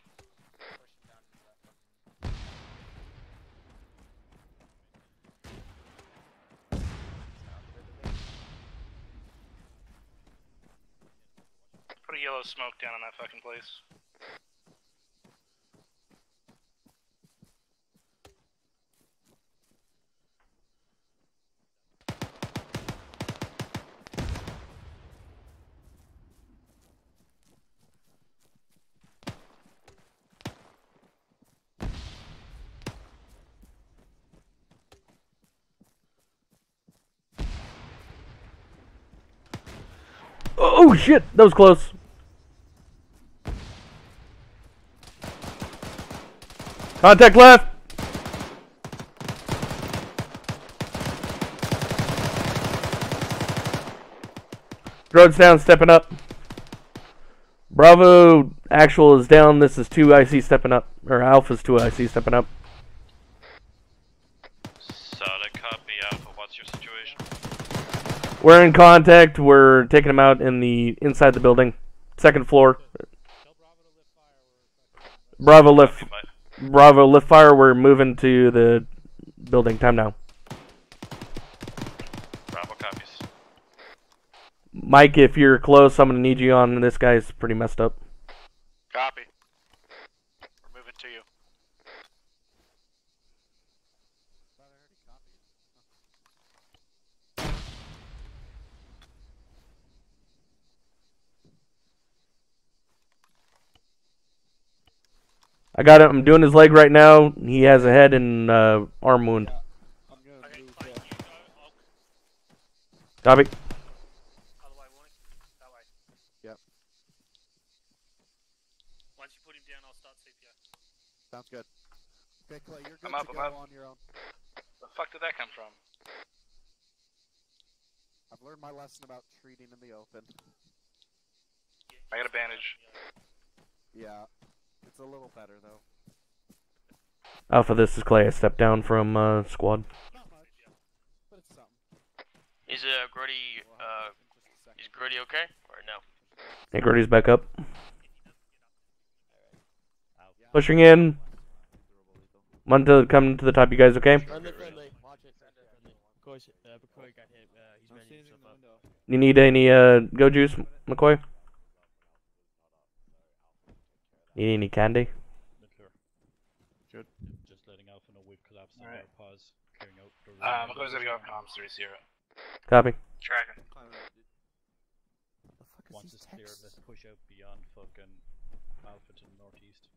Put a yellow smoke down on that fucking place. Oh shit, that was close. Contact left. Drone's down, stepping up. Bravo actual is down. This is 2 IC stepping up. Or Alpha's 2 IC stepping up. Solid copy, Alpha. What's your situation? We're in contact. We're taking him out inside the building. 2nd floor. Bravo lift fire. We're moving to the building. Time now. Bravo copies. Mike, if you're close, I'm gonna need you on. This guy's pretty messed up. Copy. We're moving to you. I got him. I'm doing his leg right now. He has a head and arm wound. I'm gonna move that. Copy. Other way, warning. That way. Yep. Once you put him down, I'll start CPR. Sounds good. Okay, Clay, you're good I'm up, to I'm go up. on your own. The fuck did that come from? I've learned my lesson about treating in the open. I got a bandage. Yeah, it's a little better though. Alpha, this is Clay. I stepped down from squad. Not much, but it's something. Is Grody is Grody okay or no? Hey, Gordy's back up. Pushing in. Want to come to the top, you guys okay? Friendly. Watch it. McCoy got hit. He's I'm ready standing in himself the up. window. You need any go juice, McCoy? Need any candy? Good. Just letting Alpha know we've collapsed on Alright. our pause, clearing out the McCoy's gonna go up comms 3-0. Copy. Tracking. Once it's clear, let's push out beyond fucking Alpha to the northeast.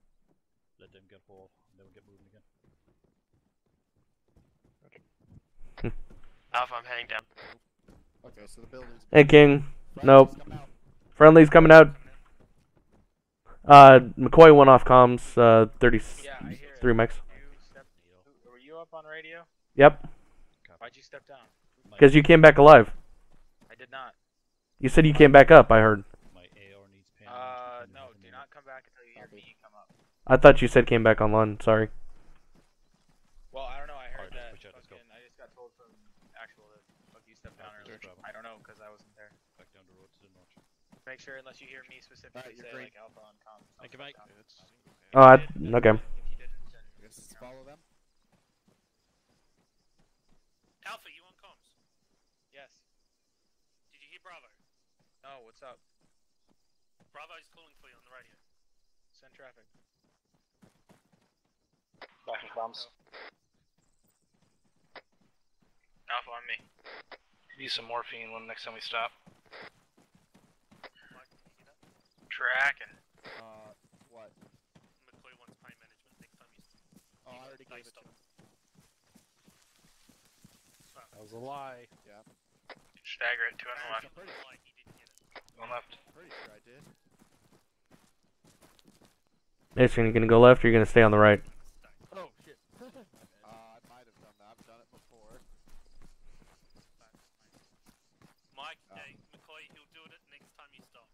Let them get ball, and then we'll get moving again. Alpha, I'm heading down. Okay, so the building's... Hey, King. Friendly's Nope. coming out. Friendly's coming out. McCoy went off comms, 33 mics. Were you up on radio? Yep. Why'd you step down? Because you came back alive. I did not. You said you came back up, I heard. My AR needs pain. No, do not come back until you hear me come up. I thought you said came back online, sorry. Well, I don't know, I heard that push out, let's go. fucking, I just got told from actual that you stepped down earlier. I don't know, because I wasn't there. Back down the road to the north. Make sure, unless you hear me specifically you're say, green. like, Alpha on comms. Thank you, mate. Oh, okay. If you didn't, I guess let's follow them. Alpha, you on comms? Yes. Did you hear Bravo? No, what's up? Bravo's calling for you on the radio. Send traffic. Back in comms. Alpha on me. Use some morphine when next time we stop. Mike, did you hear that? Tracking. What? McCoy wants pain management next time you Oh, I already gave it to stop. him. That was a lie. Yeah. Stagger it, 2 on the I'm left. pretty, Like he didn't get it. One left. pretty sure I did. Next, you're gonna go left, or you're gonna stay on the right. Oh, shit. I might have done that. I've done it before. Mike, hey, McCoy, he'll do it next time you stop.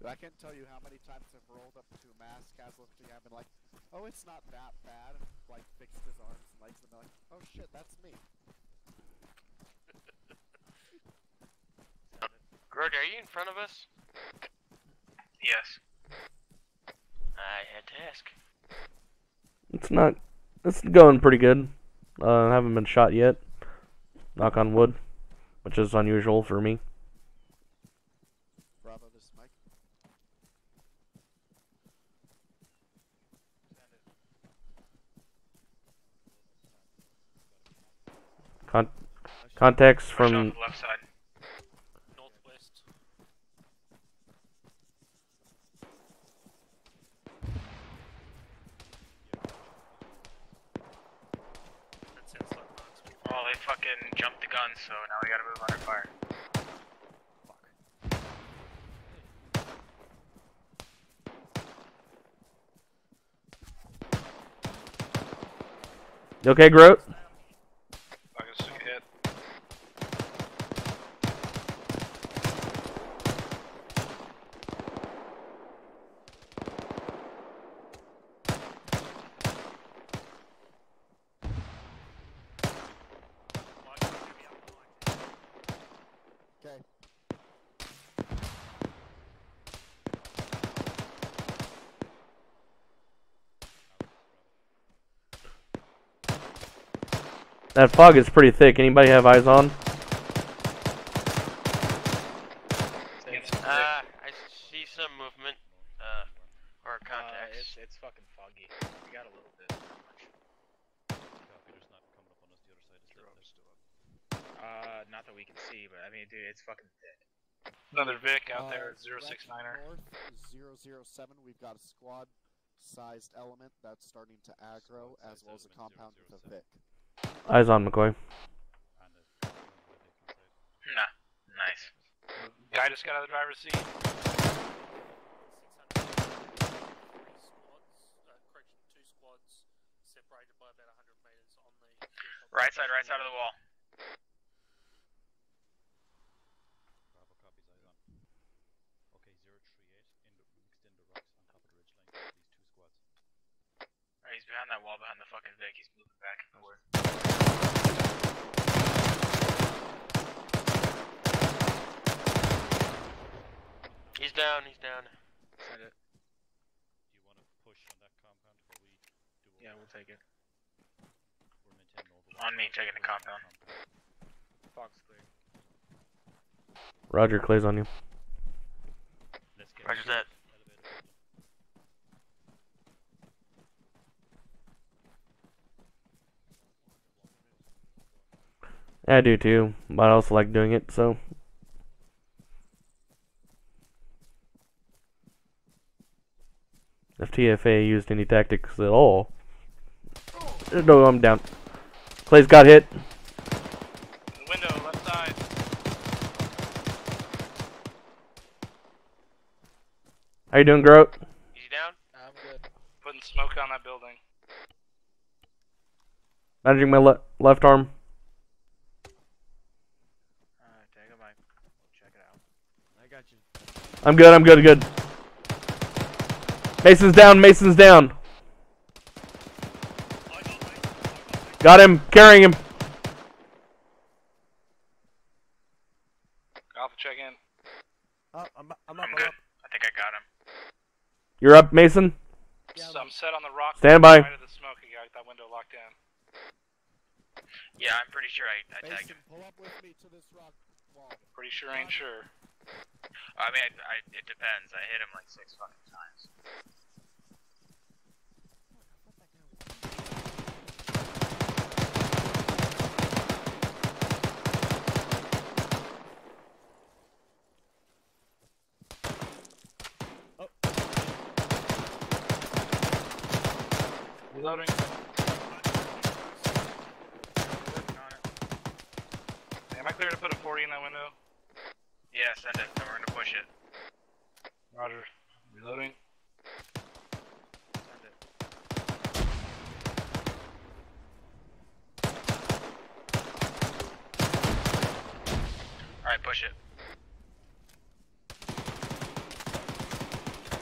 I can't tell you how many times I've rolled up to a mass casualty. I've been like, oh, it's not that bad. And, like, fixed his arms and legs, and they're like, oh shit, that's me. Greg, are you in front of us? Yes. I had to ask. It's going pretty good. Haven't been shot yet. Knock on wood. Which is unusual for me. Bravo, this is Mike. Contacts Push from... off the left side. Northwest. That sounds like Marksman. Well, they fucking jumped the gun, so now we gotta move under fire. You okay, Groot? I just took a hit. Mike, you'll be up behind you. Okay. That fog is pretty thick. Anybody have eyes on? I see some movement, or contacts. It's fucking foggy. We got a little bit. Not much. Copy, there's not coming up on us the other side. It's still up. Not that we can see, but I mean, dude, it's fucking thick. Another Vic out there at Direct 069er. North 007, we've got a squad-sized element that's starting to aggro, as well as a compound with a Vic. Eyes on, McCoy. Nah. Nice. Guy just got out of the driver's seat. 600 squads, correction, 2 squads separated by about 100 meters on the Right side of the wall. Bravo copies, eyes on. Okay, 038, mixed in the rocks on top of the ridge line. These 2 squads. Alright, he's behind that wall behind the fucking Vic. He's moving back and forth. He's down, he's down. Send it. Do you want to push on that compound before we do all Yeah, we'll take it. On me, taking the compound. Fog's clear. Roger, Clay's on you. Roger that. I do too, but I also like doing it, so. If TFA used any tactics at all. No, I'm down. Clay's got hit. Window, left side. How you doing, Groat? You down? I'm good. Putting smoke on that building. Managing my left arm. Take a mic. Check it out. I got you. I'm good. Mason's down. Got him, carrying him. Alpha check in. I'm good. I think I got him. You're up, Mason. Yeah, I'm set on the rock. Stand by. Right of the smoke. I got that window locked in. Yeah, I'm pretty sure I tagged him. Pull up with me to this rock wall. Pretty sure ain't sure. I mean, it depends. I hit him like 6 fucking times. Reloading. Am I clear to put a 40 in that window? Yeah, send it. Then we're gonna push it. Roger. Reloading. Send it. Alright, push it.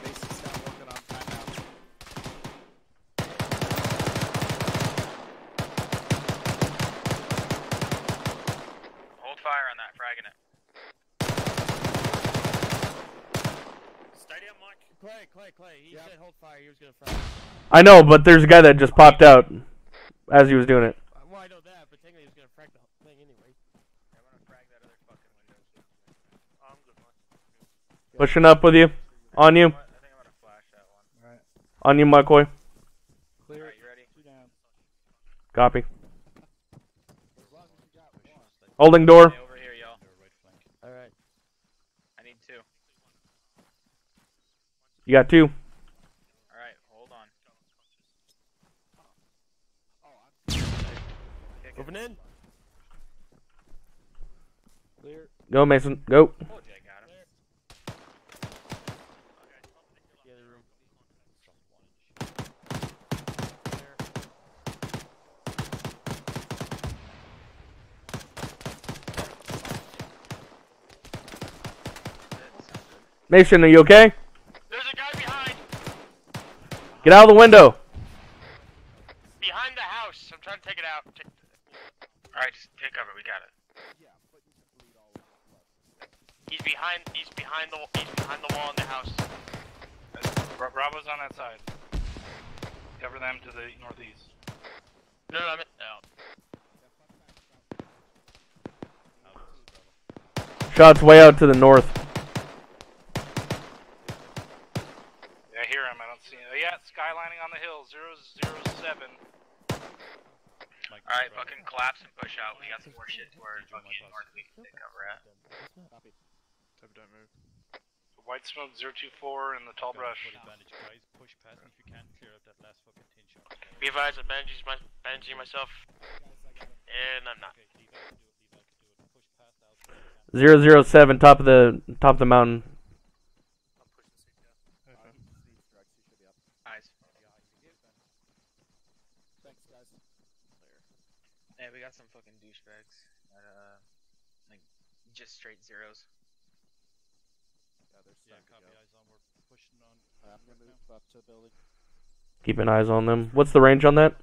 Mason's not working on timeout. Hold fire on that, fragging it. Stay down, Mike. Clay. He said hold fire. He was gonna frag. I know, but there's a guy that just popped out as he was doing it. Well, I know that, but technically he was gonna frag the whole thing anyway. I'm gonna frag that other fucking window. I'm good, Mike. Pushing up with you. On you. I think I'm gonna flash that one. Alright. On you, McCoy. Clear. Alright, you ready? 2 down. Copy. Holding door. Stay over here, y'all. Alright. I need 2. You got 2. Alright, hold on. Moving in. Clear. Go, Mason. Go. Oh, Jay got him. The other room. Mason, are you okay? There's a guy behind. Get out of the window. Behind the house. I'm trying to take it out. Alright, just take cover. We got it. He's behind the wall in the house. Bravo's on that side. Cover them to the northeast. No, I'm no. Shots way out to the north. Yeah, I hear him. I don't see him. Yeah, skylining on the hill. 007. Alright, fucking collapse and push out. We got some more shit where fucking north we can take cover at. Copy. Don't move. White smoke 024 in the tall brush. Advantage, guys. Push past if you can. Clear out that last fucking tin shot. Be advised, I'm bandaging myself, and I'm not. Okay, leave out to do it. Push past out. 007, top of the mountain. I'm pushing the seat down. These drugs, you should be up. Eyes. Thanks, guys. Yeah, we got some fucking douchebags. Like, just straight zeros. Yeah, there's Yeah, time to copy. go. Eyes on. We're pushing on. I'm gonna move up to the building. Keeping eyes on them. What's the range on that?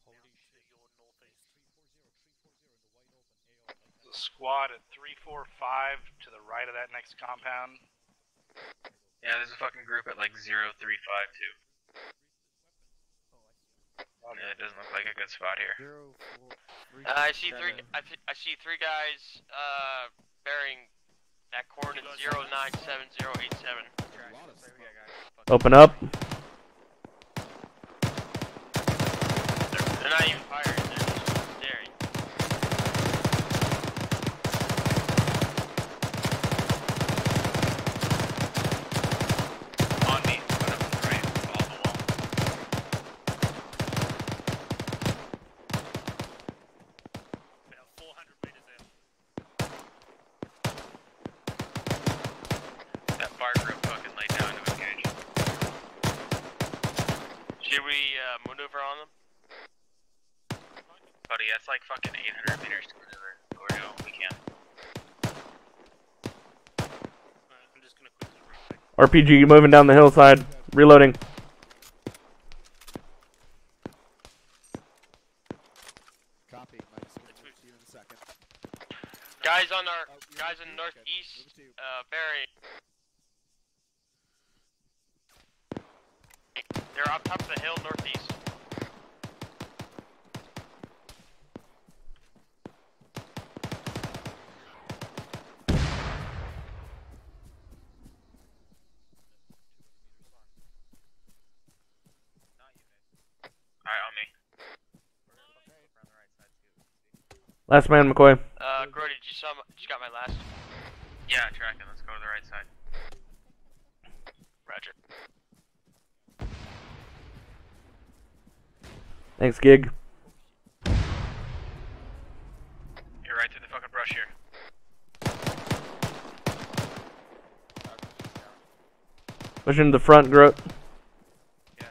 Holy shit. Your northeast. 340 in the wide open AO. There's a squad at 345 to the right of that next compound. Yeah, there's a fucking group at like 0352. Yeah, it doesn't look like a good spot here. 0, 4, 3. I see three. I see three guys bearing that coordinate 097087. Open up. They're not even firing. They're just staring. On me, put up the right, follow the wall. About 400 meters out. That fire group fucking laid down to engage. Should we maneuver on them? Buddy, that's like fucking 800 meters to maneuver. Or no, we can't. Alright, I'm just gonna quickly recheck. RPG moving down the hillside. Reloading. Copy. Mike's gonna move to you in a second. Guys on our guys in northeast, bearing. They're up top of the hill northeast. Alright, on me. Last man, McCoy. Grody, did you got my last? Yeah, tracking. Let's go to the right side. Roger. Thanks, Gig. You're right through the fucking brush here. Push into the front, Groat. Yeah.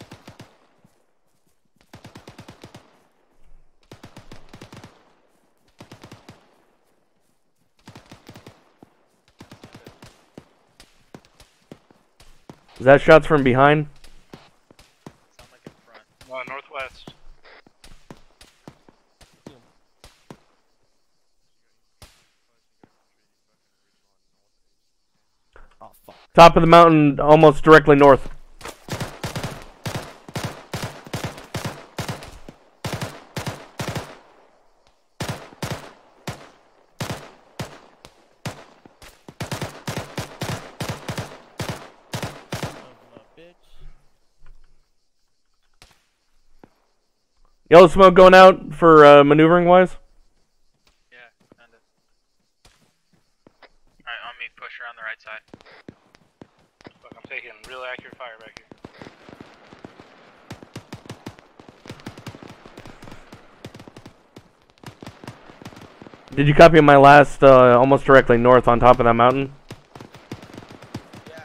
Is that shots from behind? Sound like in front. Northwest. Oh fuck. Top of the mountain, almost directly north. Yellow smoke going out for maneuvering wise. Yeah, kinda. Alright, on me, push around the right side. Fuck, I'm taking real accurate fire back here. Did you copy my last almost directly north on top of that mountain? Yeah.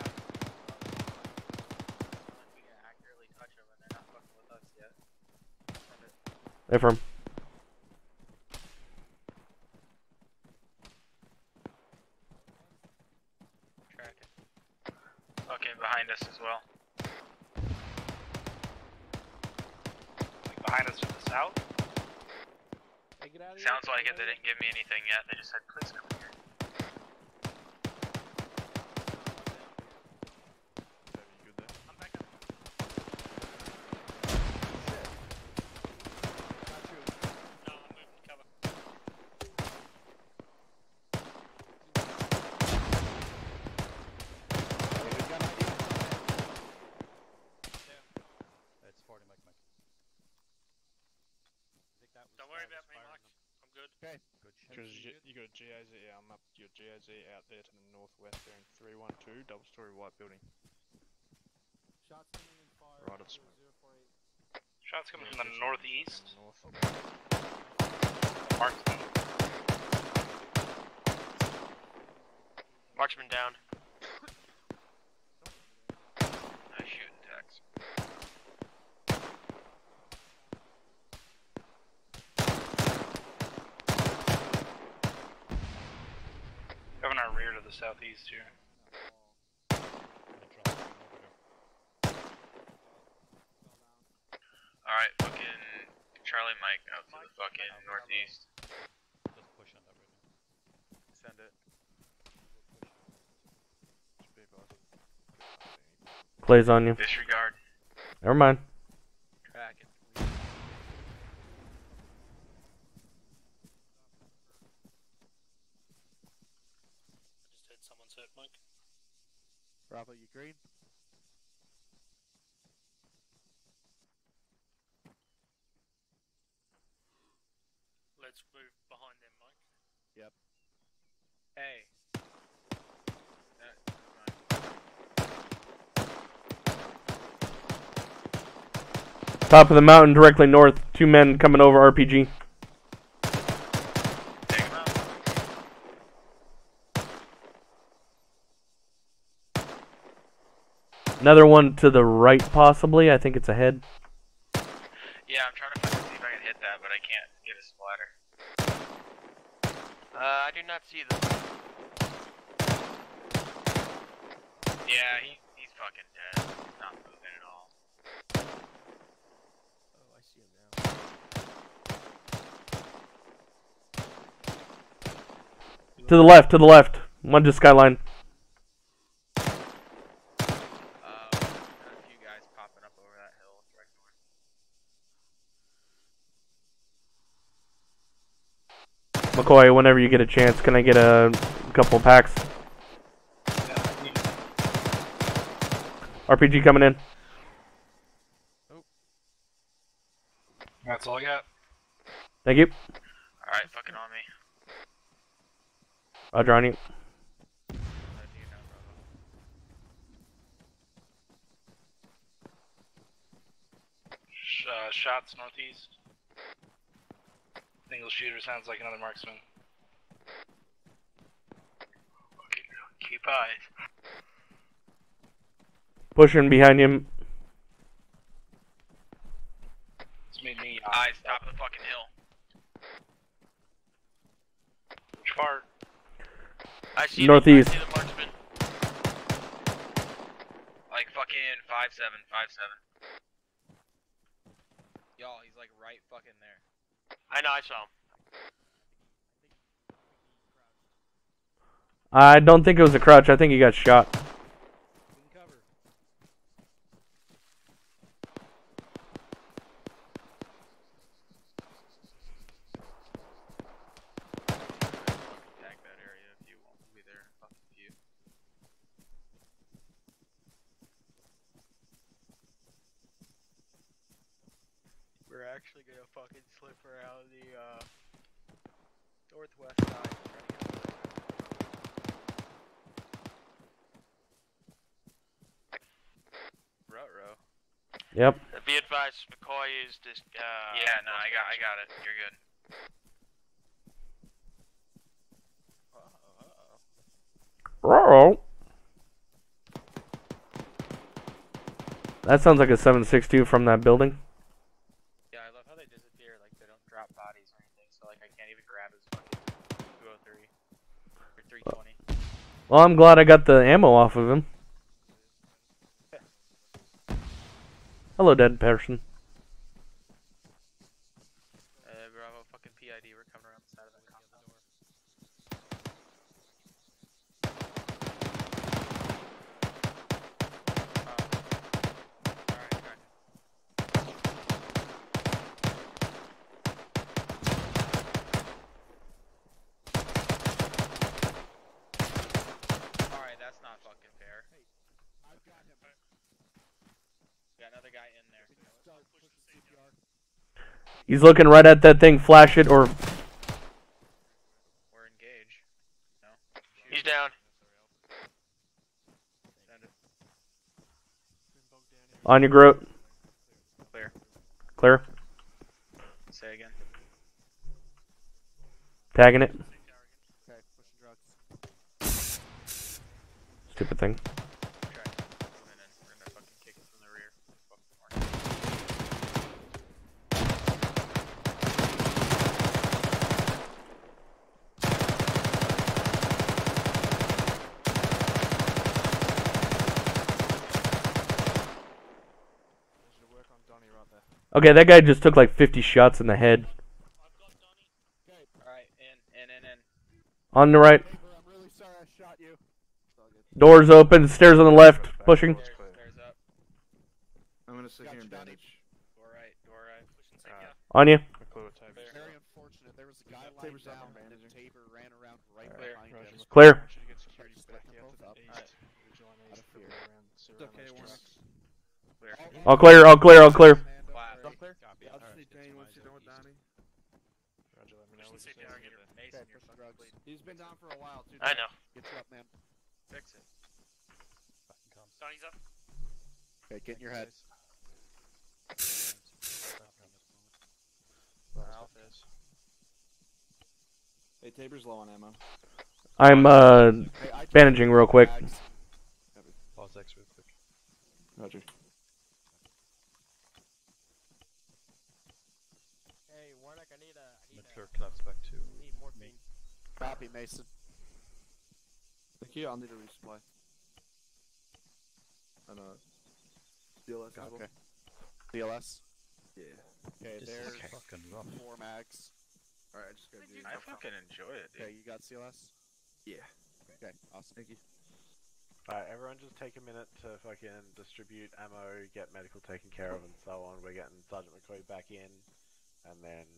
We can accurately touch them and they're not fucking with us yet. Affirm. Tracking. Fucking behind us as well. Like behind us to the south? Sounds like it. They didn't give me anything yet. They just said, please come here. No, I'm moving to cover. It's 40 Mike. Don't worry about me, Mike. I'm good. Okay. Good shit. Because you got a GAZ, I'm up your GAZ out there to the northwest bearing 312, double story white building. Shots coming in fire. Right of smoke. Shots coming from the northeast. North. Marksman. Marksman down. Nice shooting, Tex. Having our rear to the southeast here. Alright, fucking Charlie Mike out to the fucking northeast. Just push on that right now. Send it. Plays on you. Disregard. Never mind. Tracking. set, Mike. Bravo, you green? Let's move behind them, Mike. Yep. Hey. Top of the mountain, directly north. 2 men coming over RPG. Another one to the right, possibly. I think it's ahead. Yeah, I'm trying to see if I can hit that, but I can't get a splatter. I do not see them. Yeah, he's fucking dead. He's not moving at all. Oh, I see him now. To the left, to the left. One to skyline. Got a few guys popping up over that hill right north. McCoy, whenever you get a chance, can I get a couple packs? RPG coming in. Oh. That's all I got. Thank you. Alright, fucking on me. Roger on you. Shots northeast. Single shooter sounds like another marksman. Okay, keep eyes. Pushing behind him. It's made me. Eyes, top of the fucking hill. Which part? I see Northeast. I see the marksman. Like fucking 5-7, 5-7. Y'all, he's like right fucking there. I know, I saw him. I don't think it was a crouch. I think he got shot. Cover. Tag that area if you want. We'll be there in a fucking few. We're actually gonna fucking slip around the northwest side. Ruh-roh. Yep. Be advised, McCoy is just. Yeah, no, I got it. You're good. Uh-oh. That sounds like a 7.62 from that building. Yeah, I love how they disappear, like they don't drop bodies or anything, so like I can't even grab his fucking 203 or 320. Well, I'm glad I got the ammo off of him. Hello, dead person. Bravo, fucking PID, we're coming around the side of the compound. Alright, that's not fucking fair. I've got him. Got another guy in there. He's looking right at that thing. Flash it or... We're engaged. No? He's down. Send it. On your Groat. Clear. Clear. Say again. Tagging it. Okay, pushing drugs. Stupid thing. We're gonna fucking kick it from the rear. Okay, that guy just took like 50 shots in the head. Alright, in. On the right. I'm really sorry I shot you. Doors open. Stairs on the left. Pushing. Stairs up. I'm gonna sit here and bandage. Door right. On you. Very unfortunate. There was a guy lying down and Tabor ran around right behind him. Clear. mostly It's around okay, those Warner. trucks. All clear, all clear, all clear. All clear? Copy. Yeah, I'll just Alright, need Jane once you're done with Donnie. Roger, let me know Push what the you CPR, say. get your mace Okay, and your push the fucking drugs. bleed. He's been down for a while, too. I know. Get you up, man. Fix it. Fucking comms. Donnie's up. Okay, get in your head. Ralph is. Hey, Tabor's low on ammo. I'm Hey, I bandaging real quick. Pause X real quick. Roger. Hey, Warnock, I need Mid-clear collapse back to need morphine. Copy, Mason. Thank you, I'll need a resupply. And DLS as well. Okay. DLS? Yeah. Okay, This there's is fucking rough. 4 mags. Alright, I just gotta do I fucking enjoy it, dude. Okay, you got CLS? Yeah. Okay, awesome. Thank you. Alright, everyone just take a minute to fucking distribute ammo, get medical taken care of and so on. We're getting Sergeant McCoy back in, and then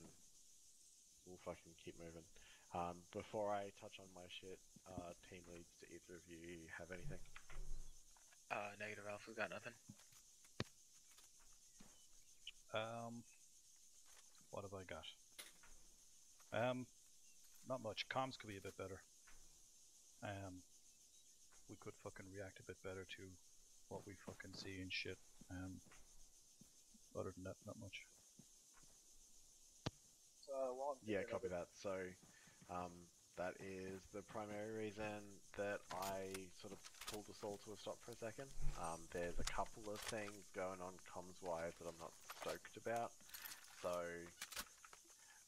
we'll fucking keep moving. Before I touch on my shit, team leads, do either of you have anything? Negative Alpha, got nothing. What have I got? Not much. Comms could be a bit better. We could fucking react a bit better to what we fucking see and shit. Other than that, not much. Yeah, copy that. So, that is the primary reason that I sort of pulled us all to a stop for a second. There's a couple of things going on comms-wise that I'm not stoked about. So,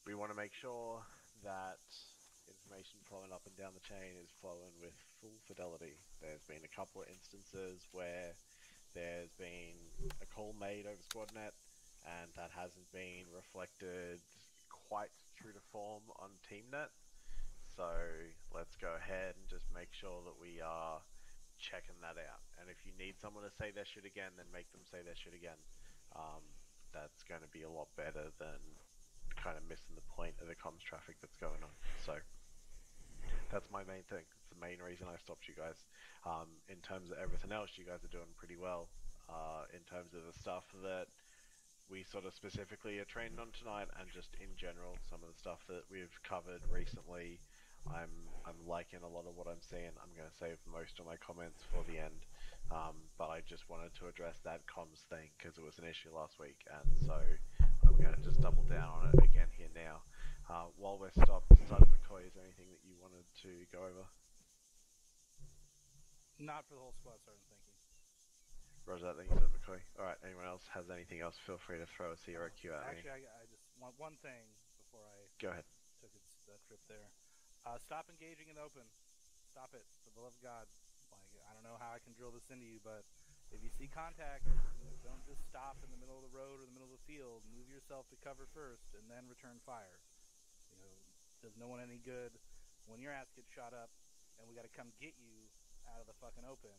we want to make sure that information flowing up and down the chain is flowing with full fidelity. There's been a couple of instances where there's been a call made over SquadNet and that hasn't been reflected quite true to form on TeamNet. So let's go ahead and just make sure that we are checking that out. And if you need someone to say their shit again, then make them say their shit again. That's going to be a lot better than kind of missing the point of the comms traffic that's going on. So that's my main thing. It's the main reason I stopped you guys. In terms of everything else, you guys are doing pretty well. In terms of the stuff that we sort of specifically are training on tonight, and just in general, some of the stuff that we've covered recently, I'm liking a lot of what I'm seeing. I'm going to save most of my comments for the end, but I just wanted to address that comms thing because it was an issue last week, and so I'm going to just double down on it again here now. While we're stopped, Sergeant McCoy, is there anything that you wanted to go over? Not for the whole squad, Sergeant, thank you. Roger that, thank you, Sergeant McCoy. Alright, anyone else has anything else, feel free to throw a CRQ at me. Actually, I just want one thing before I Go ahead. took that trip there. Stop engaging in the open. Stop it, for the love of God. Like, I don't know how I can drill this into you, but if you see contact, don't just stop in the middle of the road or the middle of the field. Move yourself to cover first, and then return fire. Does no one any good when your ass gets shot up, and we got to come get you out of the fucking open.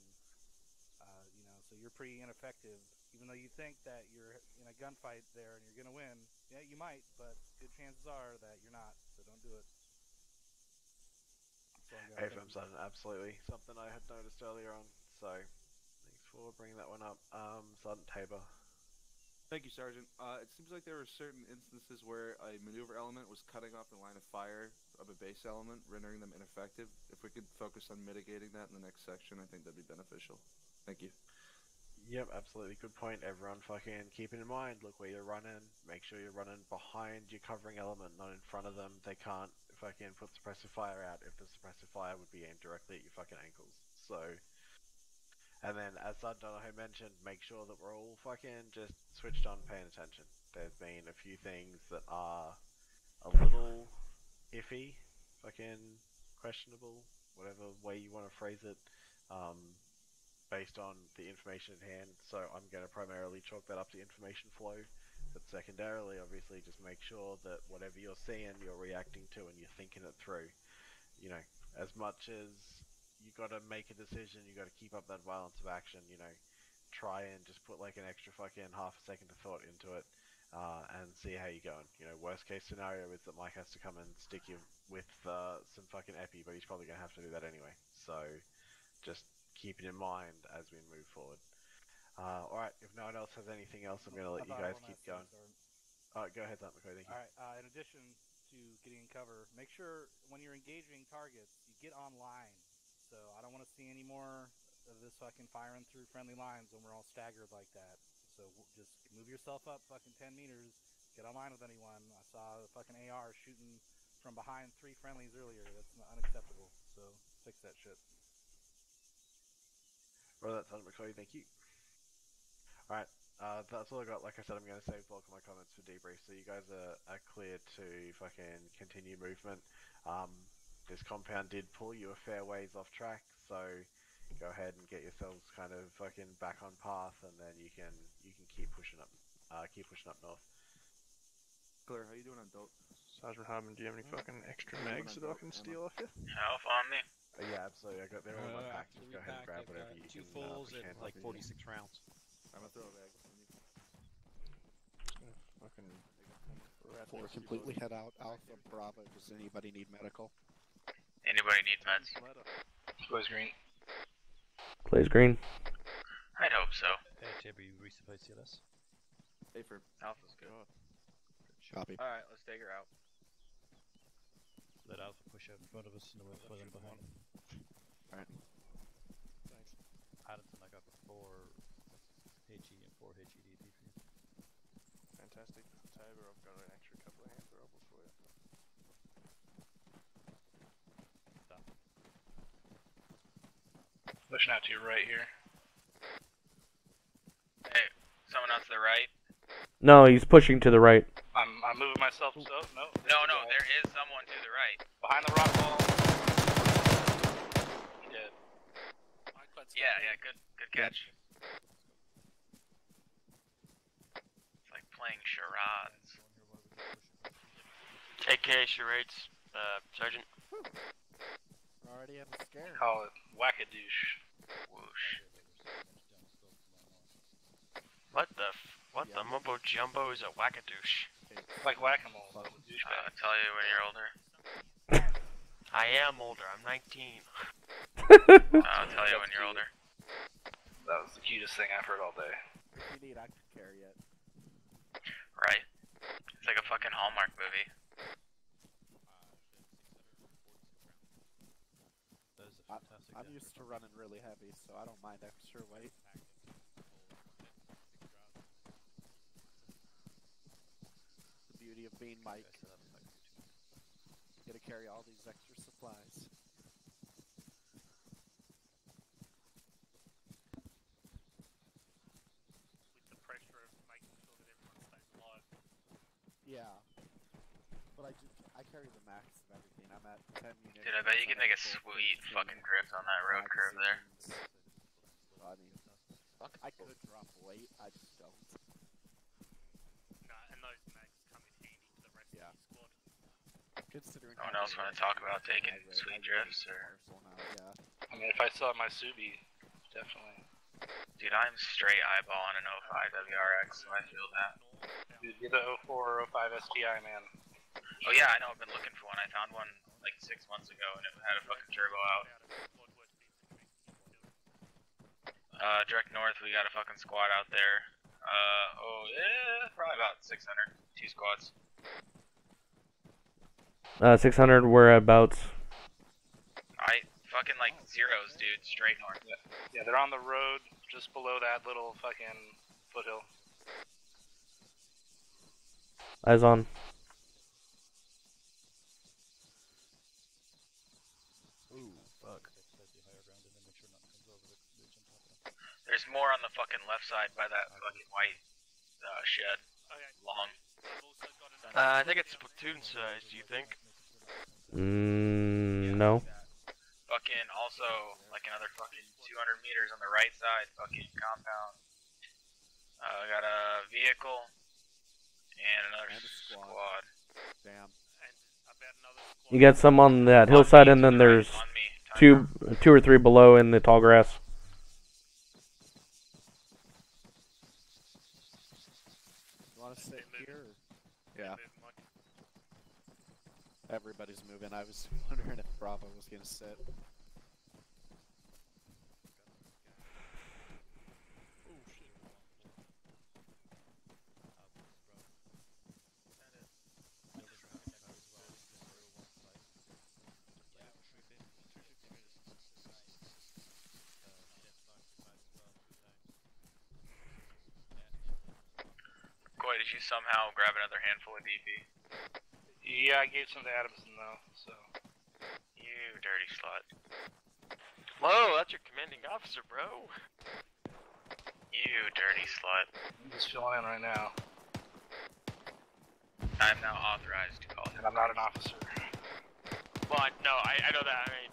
So you're pretty ineffective, even though you think that you're in a gunfight there and you're gonna win. Yeah, you might, but good chances are that you're not. So don't do it. Hey, Firm Sergeant, absolutely. Something I had noticed earlier on, so thanks for bringing that one up. Sergeant Tabor. Thank you, Sergeant. It seems like there were certain instances where a maneuver element was cutting off the line of fire of a base element, rendering them ineffective. If we could focus on mitigating that in the next section, I think that'd be beneficial. Thank you. Yep, absolutely. Good point. Everyone fucking keep it in mind. Look where you're running. Make sure you're running behind your covering element, not in front of them. They can't fucking put suppressive fire out if the suppressive fire would be aimed directly at your fucking ankles. So, and then as Sergeant Donahoe mentioned, make sure that we're all fucking just switched on, paying attention. There's been a few things that are a little iffy, fucking questionable, whatever way you want to phrase it. Based on the information at hand, so I'm going to primarily chalk that up to information flow, but secondarily, obviously, just make sure that whatever you're seeing, you're reacting to and you're thinking it through. As much as you got to make a decision, you got to keep up that violence of action, try and just put like an extra fucking half a second of thought into it, and see how you're going. Worst case scenario is that Mike has to come and stick you with some fucking epi, but he's probably going to have to do that anyway, so just keep it in mind as we move forward. Alright, if no one else has anything else, I'm gonna let you guys keep going. Go ahead, McCoy, thank you. Alright, in addition to getting in cover, make sure when you're engaging targets, you get online. So I don't want to see any more of this fucking firing through friendly lines when we're all staggered like that. So just move yourself up fucking 10 meters, get online with anyone. I saw the fucking AR shooting from behind 3 friendlies earlier. That's unacceptable. So fix that shit. Well, that's McCoy, thank you. Alright, that's all I got. Like I said, I'm going to save bulk of my comments for debrief, so you guys are clear to fucking continue movement. This compound did pull you a fair ways off track, so go ahead and get yourselves kind of fucking back on path, and then you can keep pushing up north. Claire, how you doing on dope? Sergeant Harmon, do you have any fucking extra mags that I can steal off you? Health on me. Yeah, absolutely. I got there all in my pack. Just go ahead and grab whatever you two can. fulls and like 46 rounds. I'm gonna throw a bag. Fucking 4 completely head out. Alpha, Bravo. Does anybody need medical? Anybody need meds? Clay's green. Clay's green. I'd hope so. Tabby, you resupply CLS? Safer. Alpha's good. Copy. Alright, let's take her out. Let Alpha push out in front of us and we'll pull in behind. Alright. Thanks. Addington, I got 4 HE and 4 HEDD for you. Fantastic. Tabor, I've got an extra couple of hand throwables for you. Pushing out to your right here. Hey, someone else to the right? No, he's pushing to the right. I'm moving myself, so no. No, there is someone to the right. Behind the rock wall. He did. Yeah, good catch. It's like playing charades. AK charades, Sergeant. Already have a scare. Call it wackadoosh. Whoosh. What the mumbo jumbo is a wackadoosh? It's like whack-a-mole. I'll tell you when you're older. I am older, I'm 19. I'll tell you when you're older. That was the cutest thing I've heard all day. If you need, I can carry it. Right? It's like a fucking Hallmark movie. I'm used to running really heavy, so I don't mind extra weight. The beauty of being Mike. Gotta carry all these extra supplies. With the pressure of making sure that everyone stays alive. Yeah. But I carry the max of everything. I'm at 10 units. Dude, I bet you could make a sweet fucking drift on that road curve there. I mean, I could drop weight, I just don't. No, and those mags come in handy for the rest of your squad. Considering No one else want to talk about taking sweet drifts, or? Yeah. I mean, if I saw my Subi, definitely. Dude, I'm straight eyeballing an 05 WRX, so I feel that. Dude, get the 04 or 05 STI, man. Oh yeah, I know, I've been looking for one. I found one like 6 months ago, and it had a fucking turbo out. Direct north, we got a fucking squad out there. Probably about 600. 2 squads. 600 whereabouts? Fucking like zeros, dude, straight north. Yeah, they're on the road just below that little fucking foothill. Eyes on. Ooh, fuck. There's more on the fucking left side by that fucking white shed. Long. I think it's platoon size, do you think? No. Fucking also, like another fucking 200 meters on the right side, fucking compound. Got a vehicle and another squad. Damn. You got some on that hillside, and then there's two or three below in the tall grass. You want to sit here? Yeah. Everybody's moving. I was wondering if Bravo was gonna sit. Oh shit. somehow grab another handful of DP? Yeah, I gave some to Adamson though, so. You dirty slut. Whoa, that's your commanding officer, bro. You dirty slut. I'm just filling in right now. I'm now authorized to call him. And I'm not an officer. Well, no, I know that. I mean,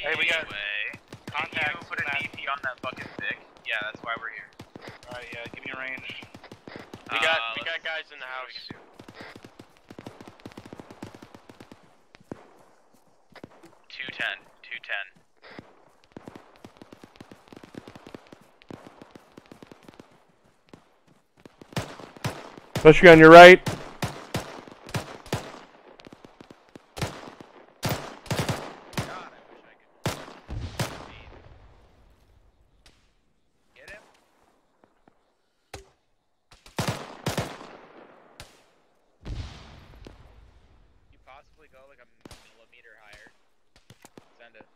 hey, we got contacts. You put a DP on that fucking Vic. Yeah, that's why we're here. Alright, yeah, give me a range. We got guys in the house. 210. 210. Especially on your right. Go like a millimeter higher. Send it.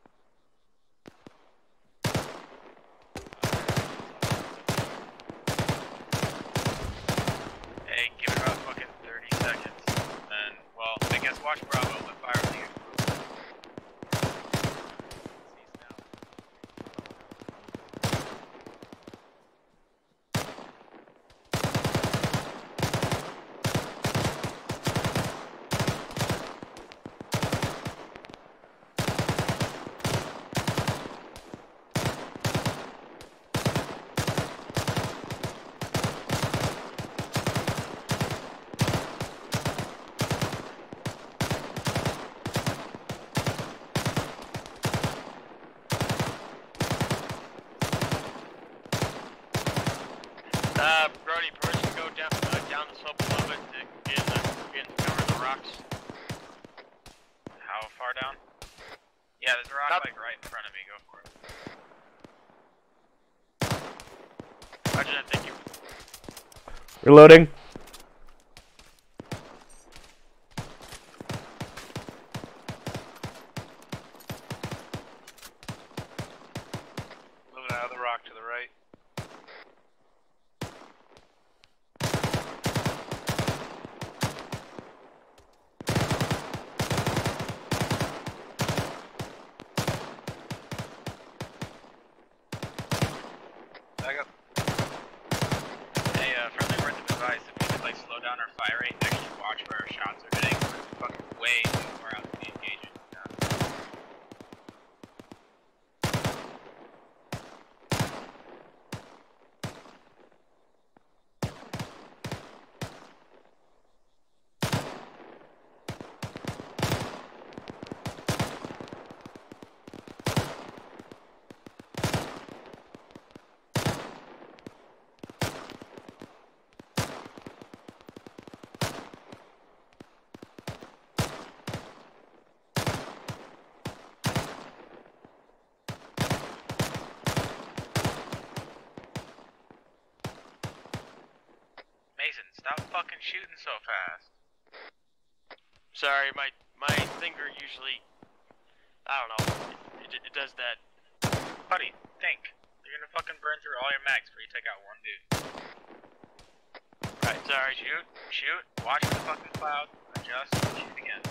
Hey, give it about fucking 30 seconds. And, well, I guess watch Bravo, but fire when you get Brody, permission to go down the slope a little bit to get cover the rocks. How far down? Yeah, there's a rock like right in front of me. Go for it. Roger that, thank you. Reloading. Moving out of the rock to the right. Hey, friendly words of advice, if we could, like, slow down our fire rate and actually watch where our shots are hitting, we're fucking way too far out to be engaging. Mason, stop fucking shooting so fast. Sorry, my finger usually, I don't know, it does that. Buddy, think. You're gonna fucking burn through all your mags before you take out one dude. Right, sorry, shoot, watch for the fucking cloud, adjust, shoot again.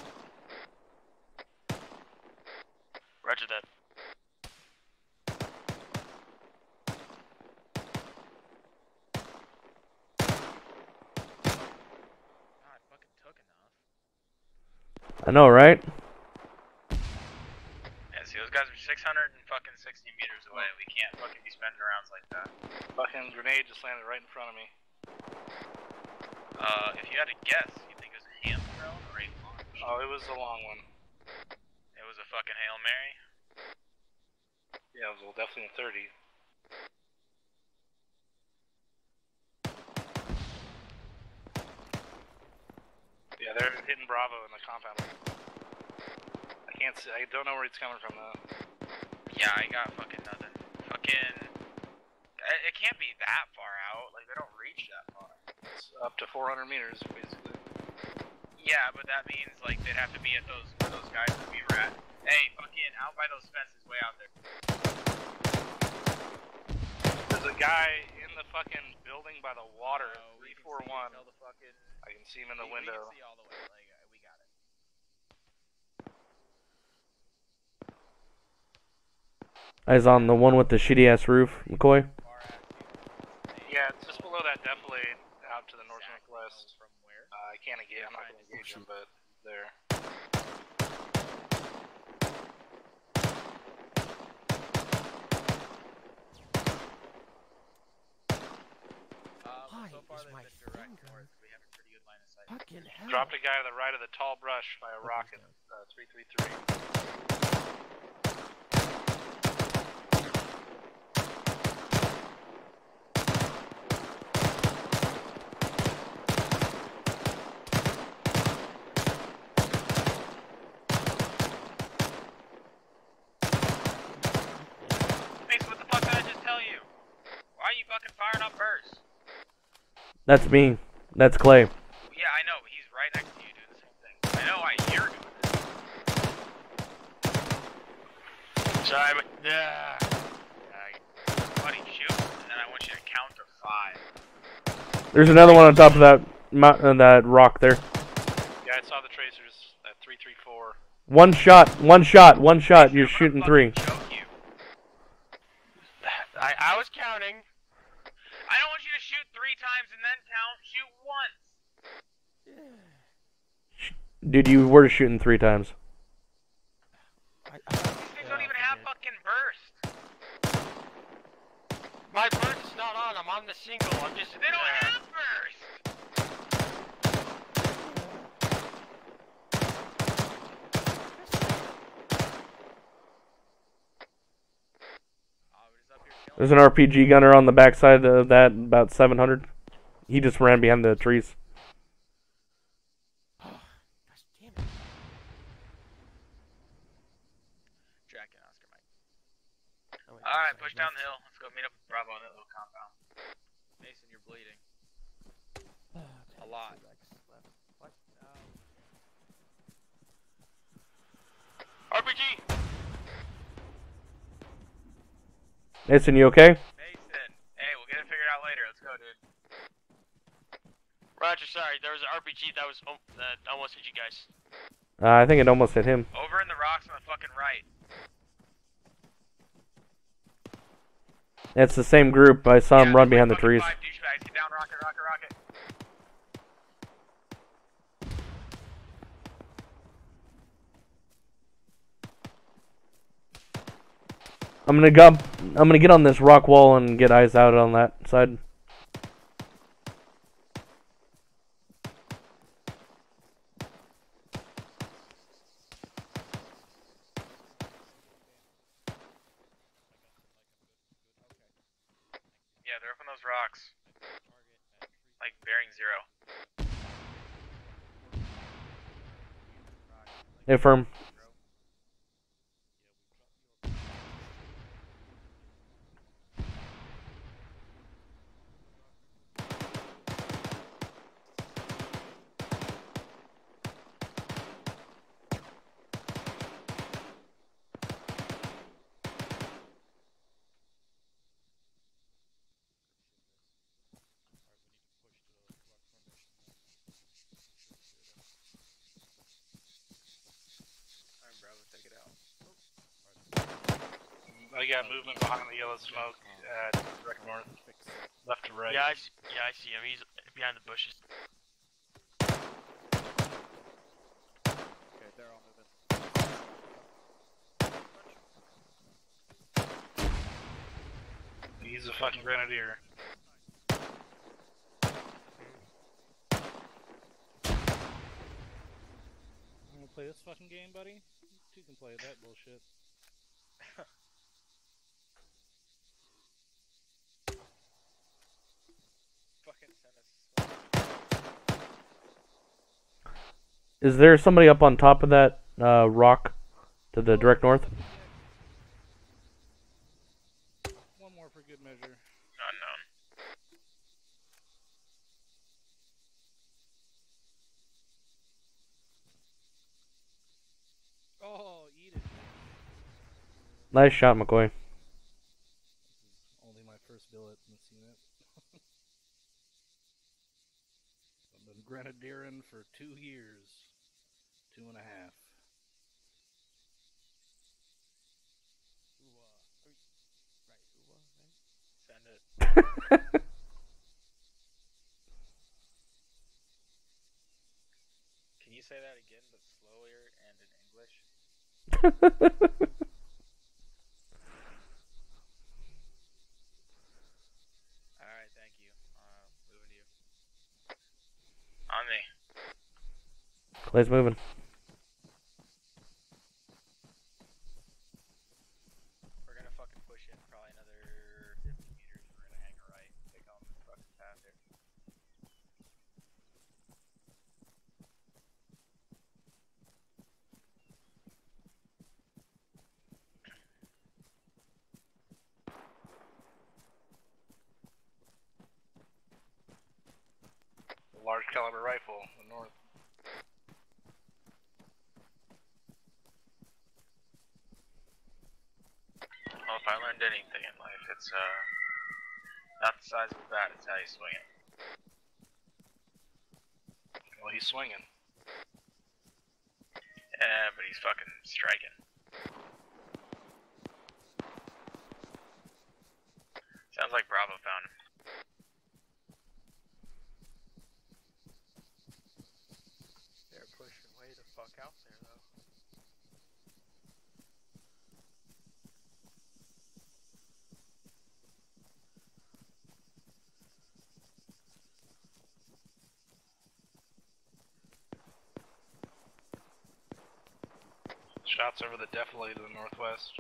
Roger that. I know, right? Yeah, see, those guys are 660 meters away. We can't fucking be spending rounds like that. Fucking grenade just landed right in front of me. If you had to guess, you think it was a hand thrown or a launch? Oh, it was a long one. It was a fucking Hail Mary? Yeah, it was definitely a 30. Yeah, they're hitting Bravo in the compound. I can't see, I don't know where he's coming from though. Yeah, I got fucking nothing. Fucking... It can't be that far out, like they don't reach that far. It's up to 400 meters, basically. Yeah, but that means like they'd have to be at those where those guys would be at. Hey, fucking out by those fences way out there. There's a guy in the fucking building by the water. 341. Tell the fucking. I can see him in the window. We can see all the way. Like, we got it. Eyes on the one with the shitty ass roof, McCoy. Yeah, it's just below that defilade out to the northwest. From where? I can't engage. I'm not gonna engage him, but there. So far they've been direct north. We have a pretty good line of sight. Fucking hell. Dropped a guy to the right of the tall brush by a rocket. 333. Mason, what the fuck did I just tell you? Why are you fucking firing up bursts? That's me. That's Clay. Yeah, I know, but he's right next to you doing the same thing. I know, you're doing this. Sorry, but Buddy, shoot, and then I want you to count to 5. There's another one on top of that that rock there. Yeah, I saw the tracers at 334. One shot. You're shooting 3. I was counting. I don't want you to shoot 3 times and then count. Shoot once. Dude, you were shooting 3 times. These things don't even have fucking burst. My burst is not on. I'm on the single. I'm just. They don't have burst. There's an RPG gunner on the backside of that, about 700. He just ran behind the trees. Jack and Oscar Mike. Alright, push down the hill. Let's go meet up with Bravo in that little compound. Mason, you're bleeding. A lot. What? RPG! Mason, you okay? Mason, hey, we'll get it figured out later. Let's go, dude. Roger, sorry. There was an RPG that was that almost hit you guys. I think it almost hit him. Over in the rocks on the fucking right. It's the same group. I saw him run behind the trees. 5 douchebags. Get down, rocket, rocket, rocket. I'm gonna get on this rock wall and get eyes out on that side. Yeah, they're up on those rocks. Like bearing 0. Hey, firm. I got movement behind the yellow smoke at direct north, left to right. Yeah, I see him. He's behind the bushes. Okay, they're all moving. He's a fucking grenadier. You wanna play this fucking game, buddy? You can play that bullshit. Is there somebody up on top of that rock to the direct north? One more for good measure. Unknown. Oh, eat it. Nice shot, McCoy. Only my first billet in this unit. Deeren for 2 years. 2.5. Send it. Can you say that again, but slower and in English? Alright, thank you. Moving to you. On me. Clay's moving. We're gonna fucking push in probably another 50 meters. We're gonna hang a right. Take on this fucking path here. Large caliber rifle, the north. Well, if I learned anything in life, it's not the size of the bat, it's how you swing it. Well, he's swinging. Yeah, but he's fucking striking. Sounds like Bravo found him. They're pushing way the fuck out there, though. Shots over the defilade to the northwest.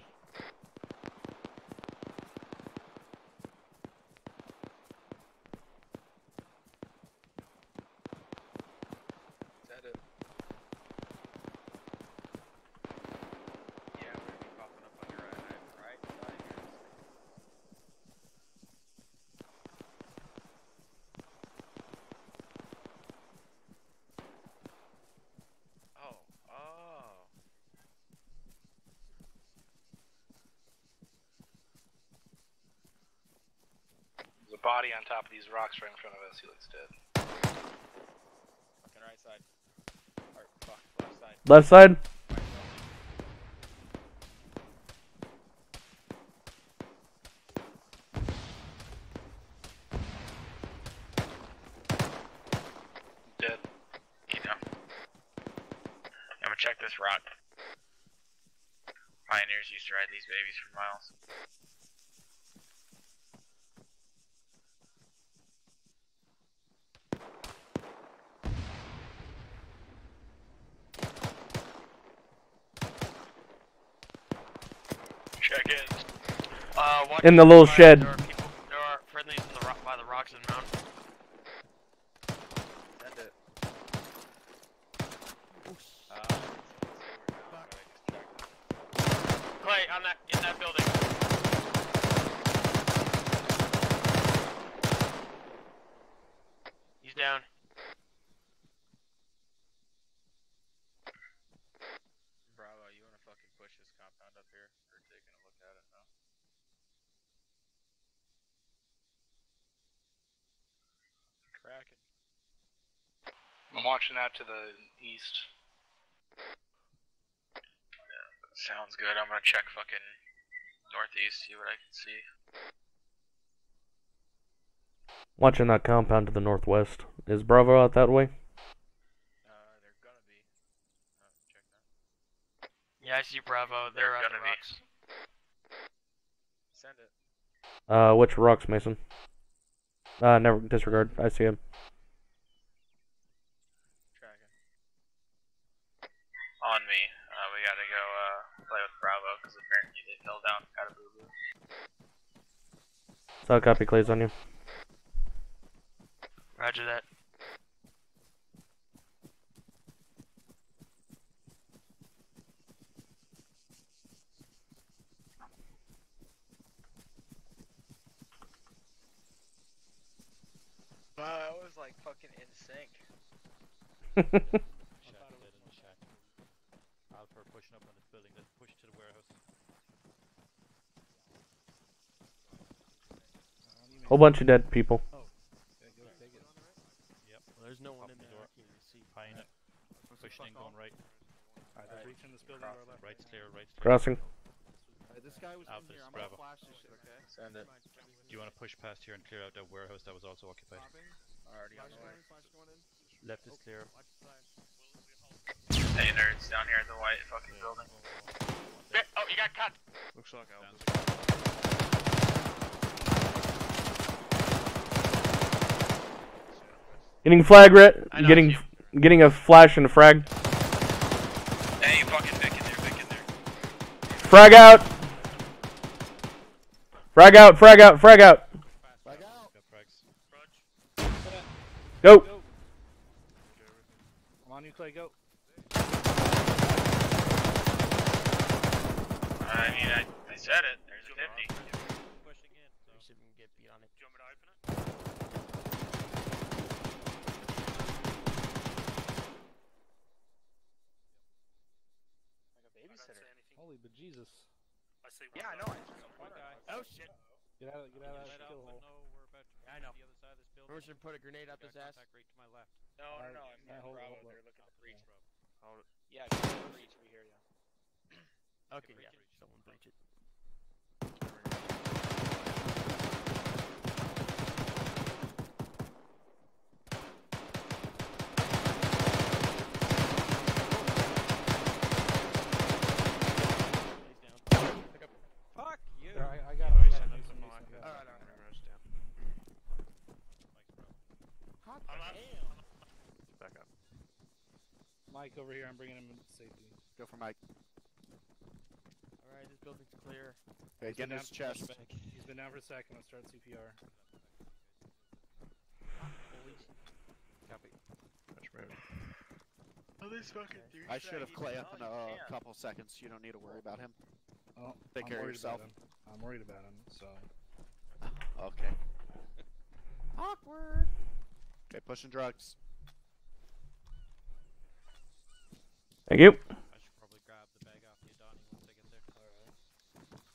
Send it. Yeah, we're gonna be popping up on your right side here. Oh. There's a body on top of these rocks right in front of us. He looks dead. Fucking right side. Or, fuck, left side. Left side. Dead. You know. I'm gonna check this rock. Pioneers used to ride these babies for miles. Check in. Watch In the little shed. There are friendlies in the by the rocks and mountain. Send it. Clay, in that building. He's down. Bravo, you wanna fucking push this compound up here? We're taking a look at it now. Cracking. I'm watching out to the east. Sounds good. I'm gonna check fucking northeast, see what I can see. Watching that compound to the northwest. Is Bravo out that way? They're gonna be. Check that. Yeah, I see Bravo. They're at the rocks. Send it. Which rocks, Mason? Never disregard. I see him. Tracking. On me. We gotta go play with Bravo because apparently they fell down. Got a boo boo. So copy, Clay's on you. Roger that. Wow, that was like fucking in sync. Alpha pushing up on this building, then push to the warehouse. Whole bunch of dead people. Oh. Yep. Well, there's no one in there. guy was Alpha, in here. I'm Bravo. gonna flash this shit, okay? Send it. Do you want to push past here and clear out that warehouse that was also occupied? Already on the way. Flash going in. Left is clear. Hey nerds, down here at the white fucking building. Oh, you got cut. Looks like Alpha's. Getting flag getting a flash and a frag. Hey, fucking Vic in there, Vic in there. Frag out. Frag out, frag out, frag out. Frag out. Go. Come on, you Clay, go. I mean, I said it. There's a 50. Pushing in. So. You shouldn't get beyond it. Do you want me to open it? Like a babysitter. Holy bejesus. I see Yeah, I know. One guy. Oh shit. Get out of Let that out, kill but hole. no, we're about to I know. the other side of this building. Remember, should put a grenade up his ass. Contact right to my left. No, I'm Yeah, not hold Bravo. it. They're looking to breach. Hold it. Yeah, just breach. We hear you. Okay, yeah. Someone breach it. Fuck you! There, I got him. Send it to Mike. Alright. Camera's down. Back up. Mike over here, I'm bringing him into safety. Go for Mike. Alright, this building's clear. Okay, get in his chest. He's been down for a second. Let's start CPR. Copy. Touch move. Oh, this fucking dude. I should have Clay up in a couple seconds. You don't need to worry about him. Oh, Take I'm care of worried yourself. about him. I'm worried about him, so. Okay. Awkward. Okay, pushing drugs. Thank you. I should probably grab the bag off you, Donnie, once I get there.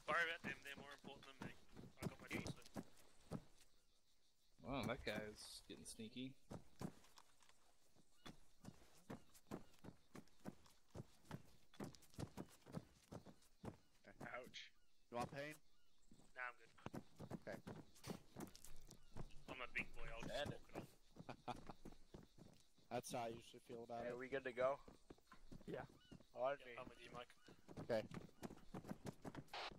Worry about them. They're more important than me. I got my doorstep. Wow, that guy's getting sneaky. Ouch. You want pain? Nah, I'm good. Okay. I'm a big boy. I'll just Send walk it off. That's how I usually feel about Hey, it. are we good to go? Yeah. On Yeah, I'm with you, Mike. Okay.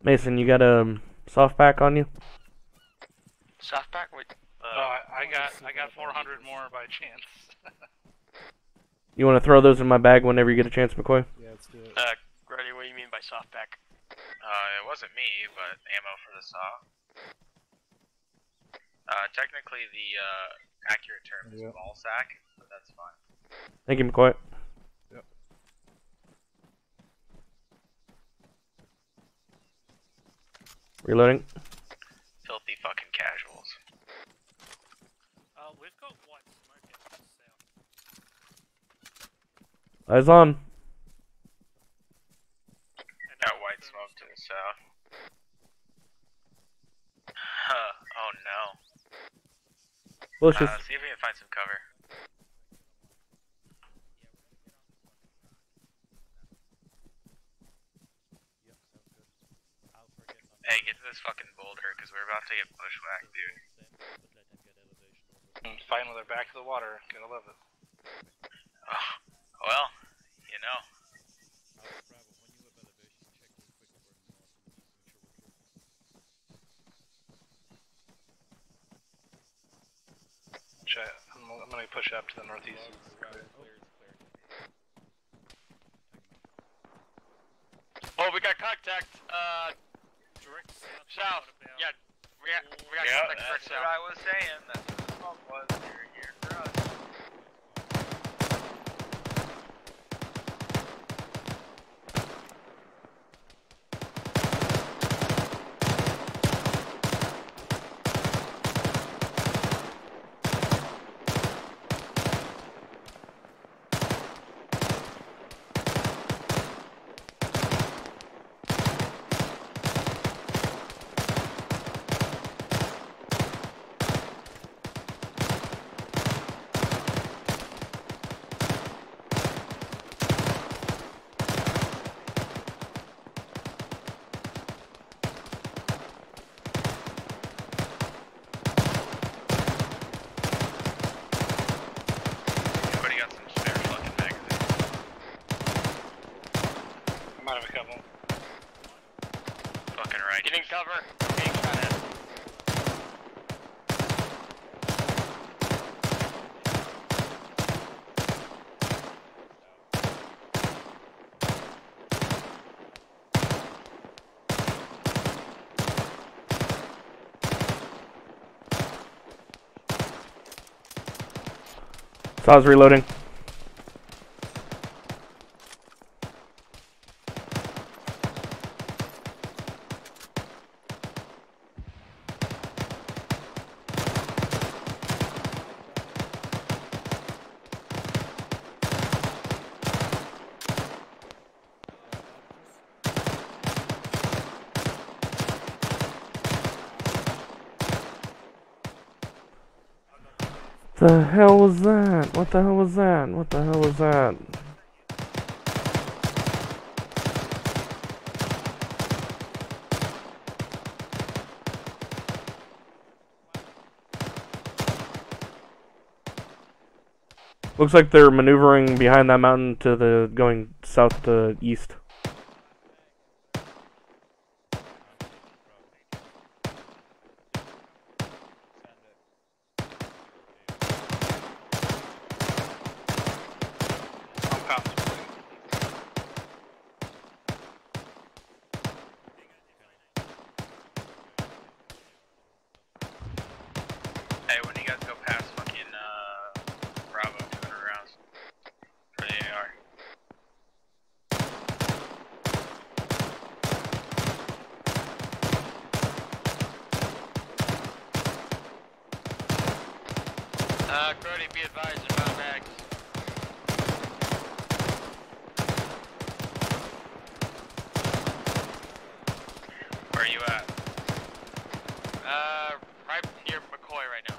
Mason, you got a soft pack on you? Softback? Wait. I got 400 more by chance. You want to throw those in my bag whenever you get a chance, McCoy? Yeah, let's do it. Grady, what do you mean by softback? It wasn't me, but ammo for the saw. Technically the accurate term is Yep. ball sack, but that's fine. Thank you, McCoy. Yep. Reloading. Filthy fucking casuals. We've got white smoke out to the south. Eyes on. And Got white smoke to the south. Oh no. Delicious. See if we can find some cover. Yep, sounds good. Alpha getting on Hey, get to this fucking boulder, because we're about to get bushwhacked, dude. but let him get elevation over. Finally, they're back to the water. Gotta love it. Oh, well, you know. Alpha Bravo, when you have elevation, check real quick over in the north and the east, make sure we're clear. I'm gonna push up to the northeast. Oh, we got contact. direct south. South. About Yeah, we got Yeah, contact that's direct what south. I was saying. That's what the smoke was. You're here for us. right. Getting cover. Being shot at. So I was reloading. The hell was that? What the hell was that? What the hell was that? Looks like they're maneuvering behind that mountain to the going south to east. Hey, when you guys go past fucking Bravo, 200 rounds for the AR. Grody, be advised, inbound mags. Where are you at? Right near McCoy right now.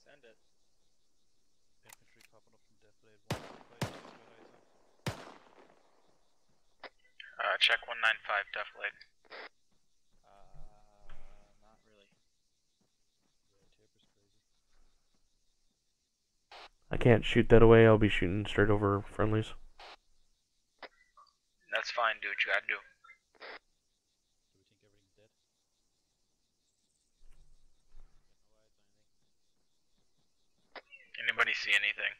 Send it. Infantry popping up from Death Blade 1. Check 195 Def Blade. Not really. I can't shoot that away. I'll be shooting straight over friendlies. That's fine, do what you gotta do. Do we think everything's dead? Anybody see anything?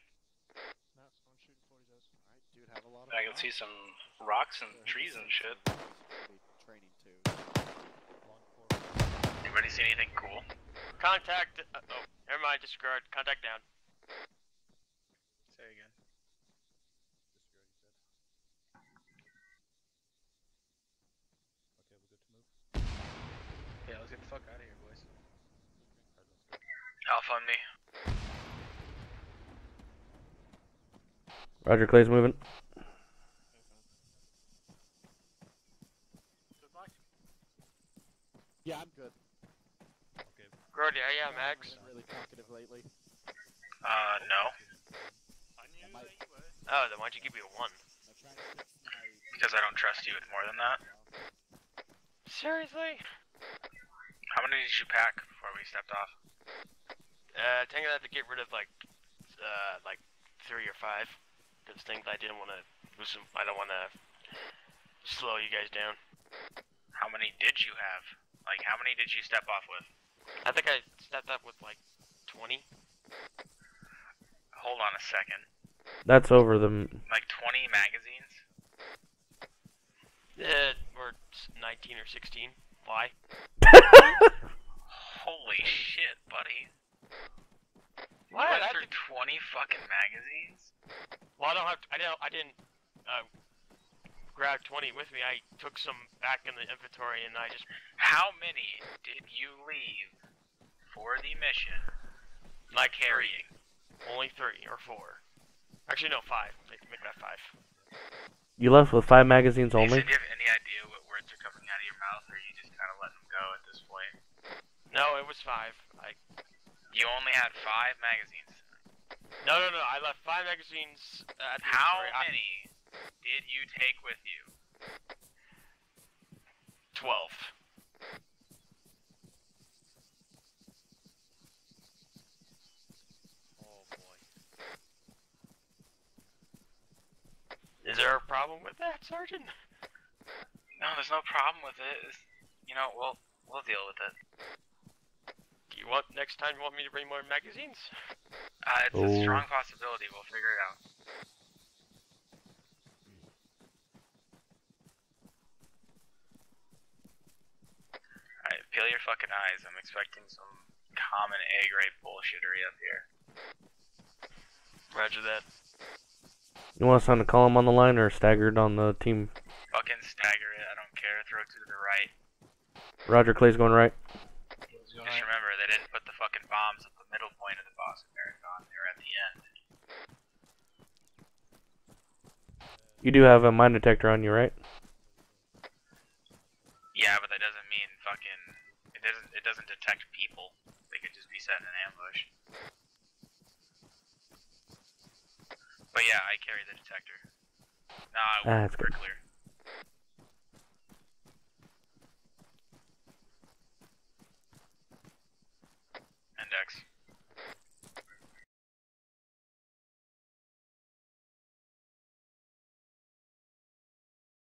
No, someone shooting 40 does. Alright, dude, have a lot of I can see some rocks and trees and shit. Training too. Anybody see anything cool? Contact. Oh, never mind. Disregard. Contact down. Say again. Okay, we're good to move. Yeah, let's get the fuck out of here, boys. Alpha on me. Roger, Clay's moving. Good, Mike? Yeah, I'm good. Okay. Grody, yeah, Max. Really talkative lately. No. I knew that you were. Oh, then why'd you give me a 1? Because I don't trust you with more than that. Seriously? How many did you pack before we stepped off? I think I have to get rid of like 3 or 5. Because things I didn't want to lose them. I don't want to slow you guys down. How many did you have? Like, how many did you step off with? I think I stepped up with like 20. Hold on a second. That's over the... Like 20 magazines? Or 19 or 16. Why? Holy shit, buddy. What? You went through 20 fucking magazines? Well, I don't have. I didn't grabbed 20 with me. I took some back in the inventory, and I just... How many did you leave for the mission? Like carrying? Only 3 or 4. Actually, no, 5. Make that 5. You left with 5 magazines Do only? you have any idea what words are coming out of your mouth, or are you just kind of letting them go at this point? No, it was 5. You only had 5 magazines. No. I left 5 magazines at the How inventory. many did you take with you? 12. Oh boy. Is there a problem with that, Sergeant? No, there's no problem with it. We'll deal with it. Do you want next time? You want me to bring more magazines? It's a strong possibility. We'll figure it out. Alright, peel your fucking eyes. I'm expecting some common A-grade bullshittery up here. Roger that. You want us to call him on the line or staggered on the team? Fucking stagger it. I don't care. Throw it to the right. Roger, Clay's going right. Just remember, they didn't put the fucking bombs at the middle point of the Boston Marathon. They were at the end. You do have a mine detector on you, right? Yeah, but that doesn't mean fucking... It doesn't detect people. They could just be set in an ambush. But yeah, I carry the detector. No, we're clear.